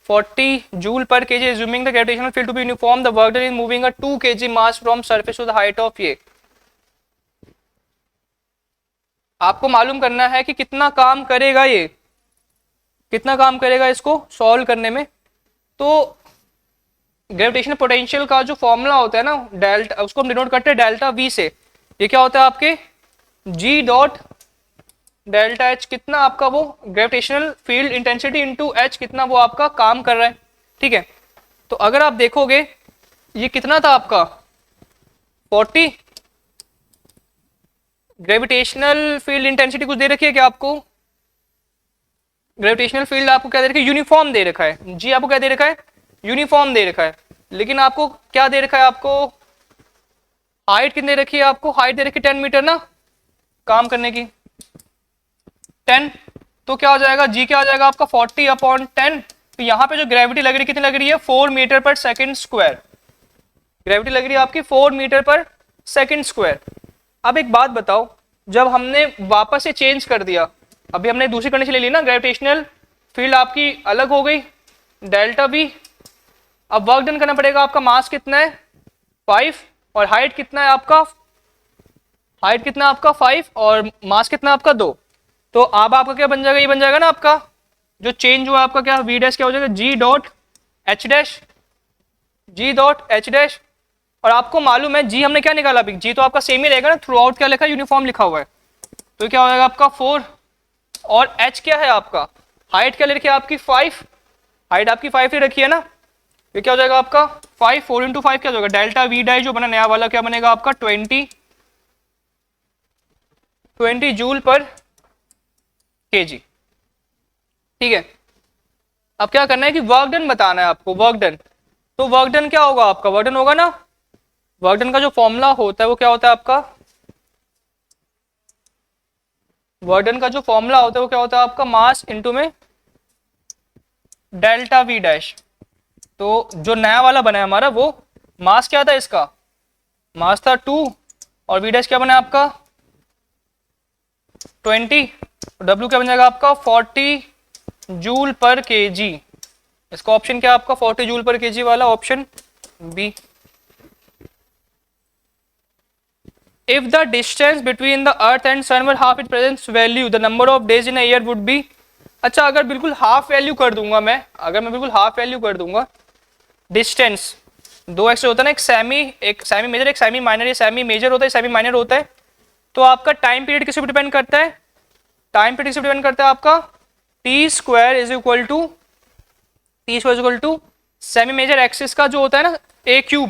40 joule per KG, assuming the gravitational field to be uniform, the work done is moving a 2 kg mass from surface to the height of ये। आपको मालूम करना है कि कितना काम करेगा ये, कितना काम करेगा इसको सॉल्व करने में। तो ग्रेविटेशनल पोटेंशियल का जो फॉर्मूला होता है ना, डेल्टा, उसको हम डिनोट करते हैं डेल्टा वी से। ये क्या होता है आपके जी डॉट डेल्टा एच, कितना आपका वो gravitational field intensity into H, कितना वो आपका काम कर रहा है, ठीक है। तो अगर आप देखोगे ये कितना था आपका 40, ग्रेविटेशनल फील्ड इंटेंसिटी कुछ दे रखी है क्या आपको, ग्रेविटेशनल फील्ड आपको क्या दे रखा है, यूनिफॉर्म दे रखा है। जी आपको क्या दे रखा है, यूनिफॉर्म दे रखा है। लेकिन आपको क्या दे रखा है, आपको हाइट कितनी रखी है, आपको हाइट दे रखी है 10 मीटर ना, काम करने की 10। तो क्या हो जाएगा, जी क्या आ जाएगा आपका 40/10। तो यहाँ पे जो ग्रेविटी लग रही है, कितनी लग रही है, 4 मीटर पर सेकेंड स्क्वायर। ग्रेविटी लग रही है आपकी 4 मीटर पर सेकेंड स्क्वायर। अब एक बात बताओ, जब हमने वापस से चेंज कर दिया, अभी हमने दूसरी कंडीशन ले ली ना, ग्रेविटेशनल फील्ड आपकी अलग हो गई डेल्टा बी। अब वर्क डन करना पड़ेगा, आपका मास कितना है 5 और हाइट कितना है आपका, हाइट कितना आपका 5 और मास कितना आपका 2। तो अब आपका क्या बन जाएगा, ये बन जाएगा ना आपका जो चेंज हुआ आपका क्या वी डैश क्या हो जाएगा जी डॉट एच डैश, जी डॉट एच डैश। और आपको मालूम है जी हमने क्या निकाला अभी, जी तो आपका सेम ही रहेगा ना, थ्रू आउट क्या लिखा है यूनिफॉर्म लिखा हुआ है। तो क्या हो जाएगा आपका 4 और एच क्या है आपका, हाइट क्या ले रखी है आपकी 5, हाइट आपकी 5 ले रखी है ना। ये क्या हो जाएगा आपका 5, 4 इंटू 5 क्या हो जाएगा डेल्टा वी डैश जो बना नया वाला क्या बनेगा आपका 20 जूल पर केजी। ठीक है, अब क्या करना है कि वर्क डन बताना है आपको, वर्क डन। तो वर्क डन क्या होगा आपका, वर्क डन होगा ना, वर्क डन का जो फॉर्मूला होता है वो क्या होता है आपका, वर्क डन का जो फॉर्मूला होता है वो क्या होता है आपका मास इनटू में डेल्टा वी डैश। तो जो नया वाला बना है हमारा वो मास क्या था इसका, मास था 2 और वी डैश क्या बना आपका 20, डब्ल्यू क्या बन जाएगा आपका 40 जूल पर केजी। इसका ऑप्शन क्या है आपका 40 जूल पर केजी वाला option B. If the distance between the earth and sun were half its present value, the number of days in a year would be। अच्छा अगर बिल्कुल हाफ वैल्यू कर दूंगा मैं, अगर मैं बिल्कुल हाफ वैल्यू कर दूंगा, डिस्टेंस दो एक्स होता है ना, एक सेमी मेजर एक सेमी माइनर, ये सेमी मेजर होता है सेमी माइनर होता है। तो आपका टाइम पीरियड किस पे डिपेंड करता है, टाइम पीरियड किस पे डिपेंड करता है आपका t square is equal to semi major axis का जो होता है ना ए क्यूब,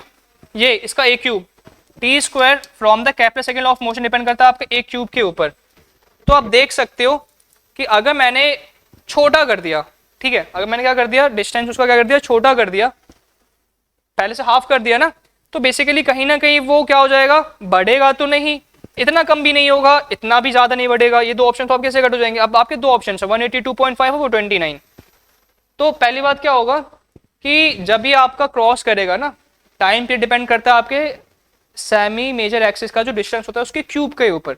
ये इसका a cube, t square from the Kepler cycle of motion depend करता है आपके एक क्यूब के ऊपर। तो आप देख सकते हो कि अगर मैंने छोटा कर दिया, ठीक है, अगर मैंने क्या कर दिया डिस्टेंस उसका क्या कर दिया छोटा कर दिया, पहले से हाफ कर दिया ना, तो बेसिकली कहीं ना कहीं वो क्या हो जाएगा बढ़ेगा तो नहीं, इतना कम भी नहीं होगा इतना भी ज्यादा नहीं बढ़ेगा। ये दो ऑप्शन तो आप कैसे कट हो जाएंगे, अब आपके दो ऑप्शन है 182.5 और 29। तो पहली बात क्या होगा कि जब भी आपका क्रॉस करेगा ना, टाइम पे डिपेंड करता है आपके सेमी मेजर एक्सिस का जो डिस्टेंस होता है उसके क्यूब के ऊपर।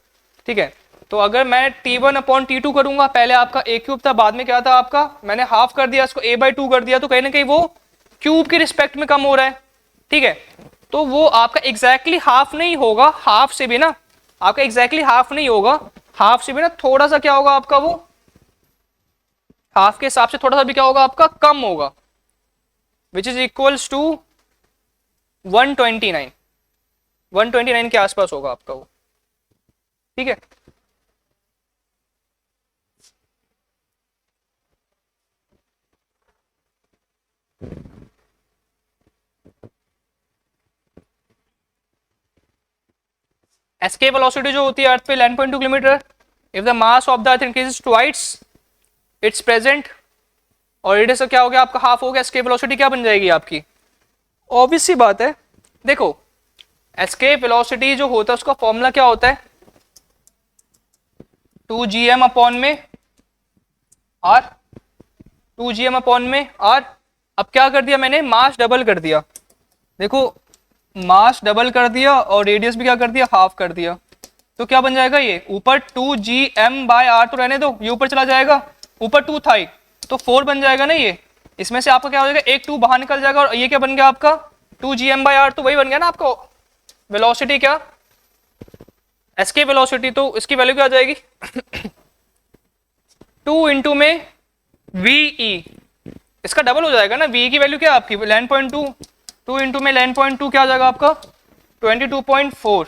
ठीक है, तो अगर मैं T1/T2 करूंगा, पहले आपका ए क्यूब था बाद में क्या था आपका मैंने हाफ कर दिया इसको A/2 कर दिया, तो कहीं ना कहीं वो क्यूब के रिस्पेक्ट में कम हो रहा है। ठीक है, तो वो आपका एग्जैक्टली हाफ नहीं होगा, हाफ से भी ना आपका एग्जैक्टली हाफ नहीं होगा, हाफ से भी ना थोड़ा सा क्या होगा आपका वो हाफ के हिसाब से थोड़ा सा भी क्या होगा आपका कम होगा, विच इज इक्वल्स टू 129, 129 के आसपास होगा आपका वो। ठीक है, एस्केप वेलोसिटी जो होती है अर्थ पे 11.2 kilometre, if the mass of the earth increases twice its present और रेडियस क्या हो गया आपका हाफ हो गया, एस्केप वेलोसिटी क्या बन जाएगी आपकी, ऑब्वियस सी बात है। देखो एस्केप वेलोसिटी जो होता है उसका फॉर्मूला क्या होता है 2gm/में आर, 2gm/में आर। अब क्या कर दिया मैंने मास डबल कर दिया, देखो मास डबल कर दिया और रेडियस भी क्या कर दिया हाफ कर दिया, तो क्या बन जाएगा ये ऊपर 2gm/r तो रहने दो, ये ऊपर चला जाएगा, ऊपर 2 था तो 4 बन जाएगा ना, ये इसमें से आपका क्या हो जाएगा एक 2 बाहर निकल जाएगा और ये क्या बन गया आपका 2gm/r, तो वही बन गया ना आपको वेलोसिटी क्या एस्केप वेलोसिटी। तो इसकी वैल्यू क्या आ जाएगी 2 इंटू में वी, इसका डबल हो जाएगा ना, वी की वैल्यू क्या आपकी 11.2, 2 इंटू में 11.2 क्या आ जाएगा आपका 22.4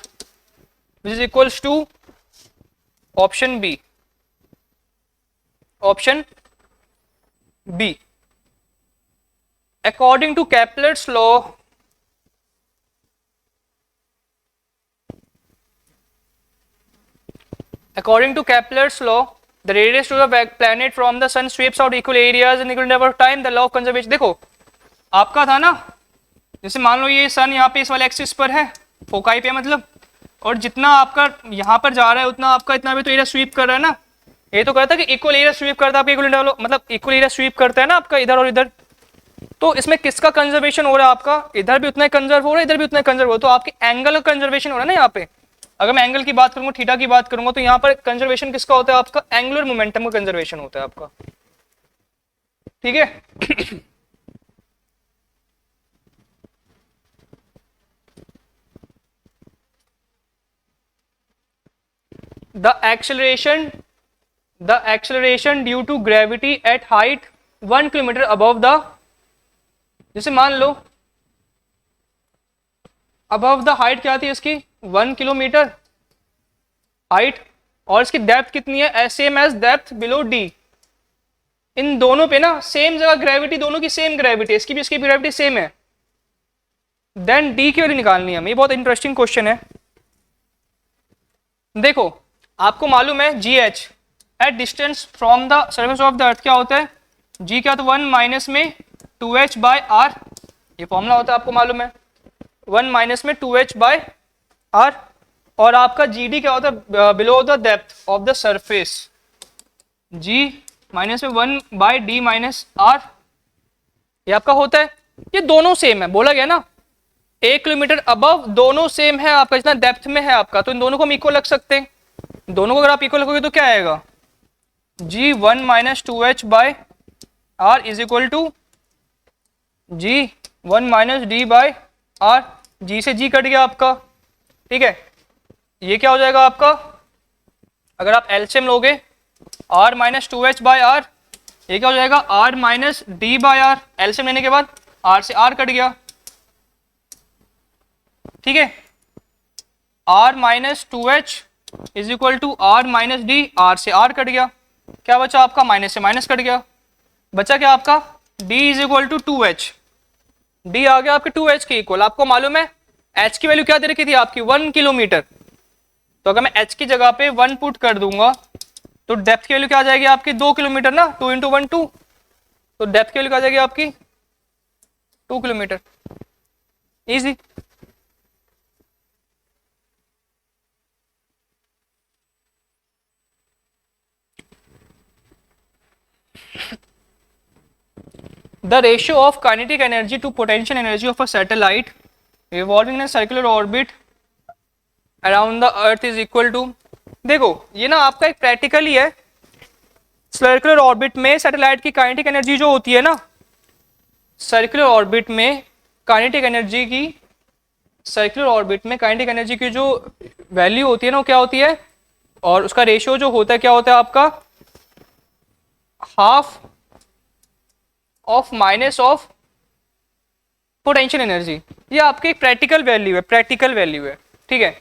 which is equals to option B, option B. According to Kepler's law, according to Kepler's law, the radius to the planet from the sun sweeps out equal areas in equal interval of time, the law of conservation। देखो आपका था ना, जैसे मान लो ये सन यहाँ पे इस वाले एक्सिस पर है, फोकाई पे मतलब, और जितना आपका यहाँ पर जा रहा है उतना आपका इतना भी तो एरिया स्वीप कर रहा है ना, ये तो कहता है कि इक्वल एरिया स्वीप करता है आपका इक्वल इंटरवल, मतलब इक्वल एरिया स्वीप करता है ना आपका इधर और इधर। तो इसमें किसका कंजर्वेशन हो रहा है आपका, इधर भी उतना कंजर्व हो रहा है इधर भी उतना कंजर्व हो रहा है, तो आपके एंगल का कंजर्वेशन हो रहा है ना यहाँ पे। अगर मैं एंगल की बात करूंगा थीटा की बात करूंगा तो यहाँ पर कंजर्वेशन किसका होता है आपका एंगुलर मोमेंटम का कंजर्वेशन होता है आपका। ठीक है the acceleration due to gravity at height 1 kilometre above the, जैसे मान लो अबव द हाइट क्या थी इसकी 1 किलोमीटर हाइट, और इसकी डेप्थ कितनी है same as depth below d. इन दोनों पे ना सेम जगह ग्रेविटी, दोनों की सेम ग्रेविटी, इसकी भी इसकी ग्रेविटी सेम है, देन डी की वैल्यू निकालनी है हमें। ये बहुत इंटरेस्टिंग क्वेश्चन है। देखो आपको मालूम है जी H at distance from the surface of the अर्थ क्या होता है, जी क्या, तो 1 माइनस में 2h बाय आर, ये फॉर्मूला होता है आपको मालूम है, 1 माइनस में 2h बाय आर। और आपका जी डी क्या होता है, below the depth of the surface, G minus में 1 बाय डी माइनस आर, ये आपका होता है। ये दोनों सेम है, बोला गया ना 1 किलोमीटर अबव, दोनों सेम है आपका, जितना डेप्थ में है आपका, तो इन दोनों को हम इक्वल रख सकते हैं। दोनों को अगर आप इक्वल रखोगे तो क्या आएगा, G 1 minus 2h by R is equal to G 1 minus D by R, G से जी कट गया आपका, ठीक है। ये क्या हो जाएगा आपका, अगर आप एलसीएम लोगे r minus 2h by are, ये क्या हो जाएगा r minus D by R, LCM लेने के बाद r से r कट गया, ठीक है। r minus 2h is equal to r minus D, r से r कट गया, क्या बचा आपका, माइनस से माइनस कट गया, बचा क्या आपका d is equal to 2h, d आ गया आपके 2h के इक्वल। आपको मालूम है h की वैल्यू क्या दे रखी थी आपकी 1 किलोमीटर, तो अगर मैं h की जगह पे 1 पुट कर दूंगा तो डेप्थ की वैल्यू क्या आ जाएगी आपकी 2 किलोमीटर ना, 2 इंटू 1 2, तो डेप्थ की वैल्यू क्या आ जाएगी आपकी 2 kilometre, easy. The ratio of kinetic energy to potential energy of a satellite revolving in a circular orbit around the earth is equal to, देखो ये ना आपका एक प्रैक्टिकल ही है। सर्कुलर ऑर्बिट में सैटेलाइट की काइनेटिक एनर्जी जो होती है ना, सर्कुलर ऑर्बिट में काइनेटिक एनर्जी की, सर्कुलर ऑर्बिट में काइनेटिक एनर्जी की जो वैल्यू होती है ना वो क्या होती है, और उसका रेशियो जो होता है क्या होता है आपका, half of minus of potential energy. ये आपकी प्रैक्टिकल वैल्यू है, प्रैक्टिकल वैल्यू है, ठीक है।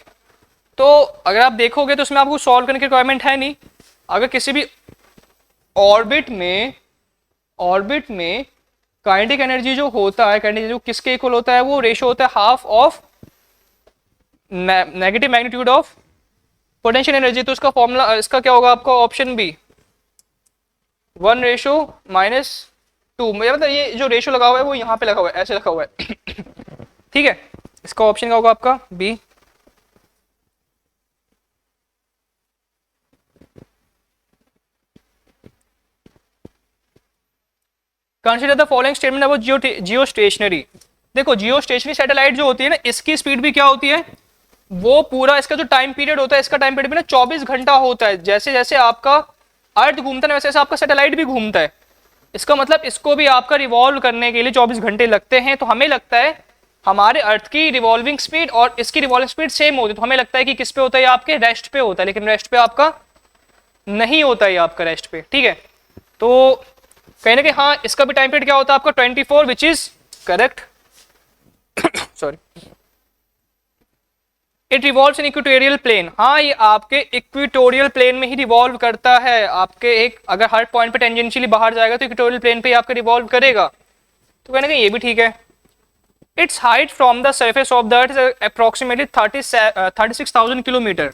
तो अगर आप देखोगे तो उसमें आपको सॉल्व करने की रिक्वायरमेंट है नहीं। अगर किसी भी ऑर्बिट में काइनेटिक एनर्जी जो होता है, काइनेटिक जो किसके इक्वल होता है, वो रेशियो होता है half of negative magnitude of potential energy. तो उसका फॉर्मूला, इसका क्या होगा आपका, ऑप्शन बी 1 रेशो माइनस 2, मतलब ये जो रेशो लगा हुआ है वो यहाँ पे लगा हुआ है, ऐसे लगा हुआ है ठीक है। इसका ऑप्शन क्या होगा आपका B. Consider the following statement about geostationary. देखो जियो स्टेशनरी सैटेलाइट जो होती है ना, इसकी स्पीड भी क्या होती है, वो पूरा इसका जो टाइम पीरियड होता है, इसका टाइम पीरियड भी ना 24 घंटा होता है। जैसे जैसे आपका अर्थ घूमता है वैसे वैसे आपका सैटेलाइट भी घूमता है। इसका मतलब इसको भी आपका रिवॉल्व करने के लिए 24 घंटे लगते हैं। तो हमें लगता है हमारे अर्थ की रिवॉल्विंग स्पीड और इसकी रिवॉल्विंग स्पीड सेम होती है, तो हमें लगता है कि किस पे होता है, आपके रेस्ट पे होता है, लेकिन रेस्ट पे आपका नहीं होता है, आपका रेस्ट पे, ठीक है। तो कहीं ना कहीं हाँ, इसका भी टाइम पीरियड क्या होता है आपका 24, which is correct sorry. It revolves in equatorial plane, हाँ ये आपके इक्वेटोरियल प्लेन में ही रिवॉल्व करता है। आपके एक अगर हर पॉइंट पे टेंजेंशियली बाहर जाएगा तो इक्वेटोरियल प्लेन पे ही आपका रिवॉल्व करेगा, तो कहीं ना कहीं ये भी ठीक है। It's height from the surface of the earth is approximately 36,000 kilometre.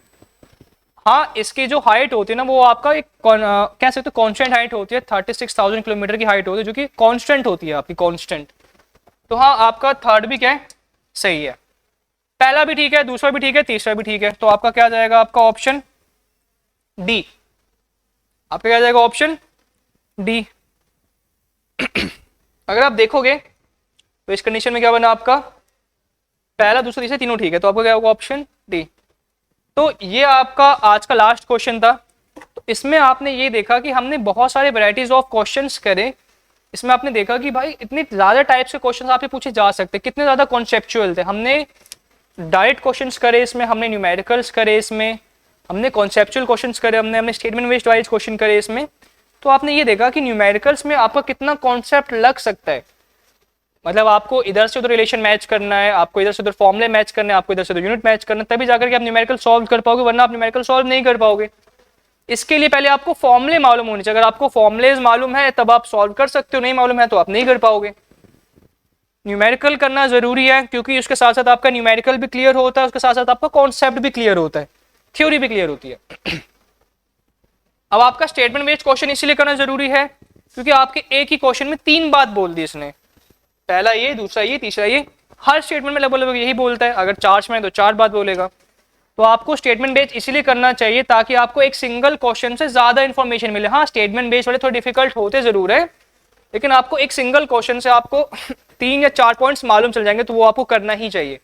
हाँ इसकी जो हाइट होती है ना वो आपका एक कह सकते हो कॉन्स्टेंट हाइट होती है, 36,000 किलोमीटर की हाइट होती है, जो कि कॉन्स्टेंट होती है आपकी, कॉन्स्टेंट। तो हाँ आपका थर्ड भी क्या है, सही है। पहला भी ठीक है, दूसरा भी ठीक है, तीसरा भी ठीक है। तो आपका क्या जाएगा, आपका ऑप्शन डी। आपका क्या जाएगा, ऑप्शन डी अगर आप देखोगे तो इस कंडीशन में क्या बना आपका, पहला दूसरा तीसरा तीनों ठीक है, तो आपका क्या होगा, ऑप्शन डी। तो ये आपका आज का लास्ट क्वेश्चन था। तो इसमें आपने ये देखा कि हमने बहुत सारे वैरायटीज ऑफ क्वेश्चंस करे। इसमें आपने देखा कि भाई इतने ज्यादा टाइप्स के क्वेश्चंस आपसे पूछे जा सकते, कितने ज्यादा कॉन्सेप्चुअल थे। हमने डायरेक्ट क्वेश्चंस करे इसमें, हमने न्यूमेरिकल्स करे इसमें, हमने कॉन्सेप्चुअल क्वेश्चंस करे, हमने स्टेटमेंट बेस्ड वाइज क्वेश्चन करे इसमें, तो आपने ये देखा कि न्यूमेरिकल्स में आपका कितना कॉन्सेप्ट लग सकता है। मतलब आपको इधर से उधर रिलेशन मैच करना है, आपको इधर से उधर फॉर्मूले मैच करना है, आपको इधर से उधर यूनिट मैच करना है, तभी जाकर के आप न्यूमेरिकल सॉल्व कर पाओगे, वरना आप न्यूमेरिकल सॉल्व नहीं कर पाओगे। इसके लिए पहले आपको फॉर्मूले मालूम होने चाहिए। अगर आपको फॉर्मूलेज मालूम है तब आप सॉल्व कर सकते हो, नहीं मालूम है तो आप नहीं कर पाओगे। न्यूमेरिकल करना जरूरी है क्योंकि उसके साथ साथ आपका न्यूमेरिकल भी क्लियर होता है, उसके साथ साथ आपका कॉन्सेप्ट भी क्लियर होता है, थ्योरी भी क्लियर होती है। अब आपका स्टेटमेंट बेस्ड क्वेश्चन इसीलिए करना जरूरी है क्योंकि आपके एक ही क्वेश्चन में 3 बात बोल दी इसने, पहला ये, दूसरा ये, तीसरा ये। हर स्टेटमेंट में लगभग यही बोलता है, अगर 4 में तो 4 बात बोलेगा। तो आपको स्टेटमेंट बेस्ड इसीलिए करना चाहिए ताकि आपको एक सिंगल क्वेश्चन से ज्यादा इंफॉर्मेशन मिले। हाँ, स्टेटमेंट बेस्ड वाले थोड़े डिफिकल्ट होते जरूर है, लेकिन आपको एक सिंगल क्वेश्चन से आपको 3 या 4 पॉइंट्स मालूम चल जाएंगे, तो वो आपको करना ही चाहिए।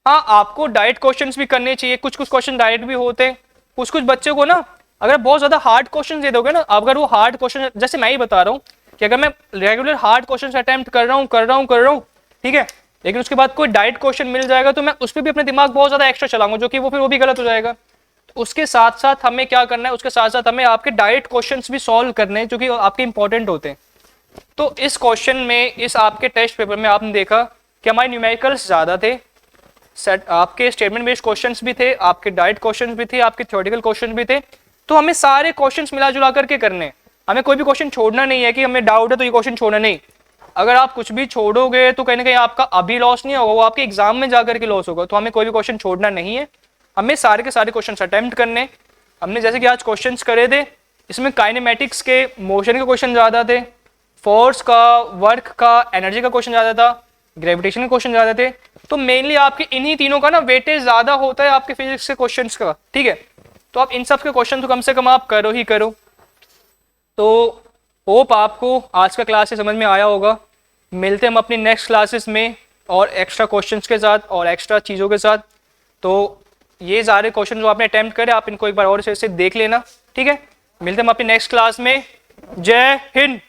हाँ, आपको डायरेक्ट क्वेश्चंस भी करने चाहिए, कुछ कुछ क्वेश्चन डायरेक्ट भी होते हैं। कुछ कुछ बच्चों को ना अगर बहुत ज्यादा हार्ड क्वेश्चन दे दोगे ना, अगर वो हार्ड क्वेश्चन, जैसे मैं ही बता रहा हूँ कि अगर मैं रेगुलर हार्ड क्वेश्चन अटेम्प्ट कर रहा हूँ, ठीक है, लेकिन उसके बाद कोई डायरेक्ट क्वेश्चन मिल जाएगा तो मैं उस पर भी अपने दिमाग बहुत ज्यादा एक्स्ट्रा चलाऊंगा, जो कि वो भी गलत हो जाएगा। तो उसके साथ साथ हमें क्या करना है, उसके साथ साथ हमें आपके डायरेक्ट क्वेश्चंस भी सॉल्व करने हैं जो कि आपके इंपॉर्टेंट होते हैं। तो इस क्वेश्चन में, इस आपके टेस्ट पेपर में आपने देखा कि हमारे न्यूमेरिकल्स ज्यादा थे, आपके स्टेटमेंट बेस्ड क्वेश्चंस भी थे, आपके डायरेक्ट क्वेश्चंस भी थे, आपके थ्योरेटिकल क्वेश्चंस भी थे। तो हमें सारे क्वेश्चंस मिला जुला करके करने, हमें कोई भी क्वेश्चन छोड़ना नहीं है कि हमें डाउट है तो ये क्वेश्चन छोड़ना नहीं। अगर आप कुछ भी छोड़ोगे तो कहीं ना कहीं आपका अभी लॉस नहीं होगा, वो आपके एग्जाम में जाकर के लॉस होगा। तो हमें कोई भी क्वेश्चन छोड़ना नहीं है, हमें सारे के सारे क्वेश्चन अटेम्प्ट करने। हमने जैसे कि आज क्वेश्चन करे थे, इसमें काइनेमेटिक्स के, मोशन के क्वेश्चन ज्यादा थे, फोर्स का, वर्क का, एनर्जी का क्वेश्चन ज्यादा था, ग्रेविटेशन के क्वेश्चन ज्यादा थे। तो मेनली आपके इन्हीं तीनों का ना वेटेज ज्यादा होता है आपके फिजिक्स के क्वेश्चंस का, ठीक है। तो आप इन सब के क्वेश्चन तो कम से कम आप करो ही करो। तो होप आपको आज का क्लास से समझ में आया होगा। मिलते हैं हम अपनी नेक्स्ट क्लासेस में और एक्स्ट्रा क्वेश्चंस के साथ और एक्स्ट्रा चीज़ों के साथ। तो ये सारे क्वेश्चन जो आपने अटेम्प्ट करे, आप इनको एक बार और से देख लेना, ठीक है। मिलते हैं हम अपनी नेक्स्ट क्लास में। जय हिंद।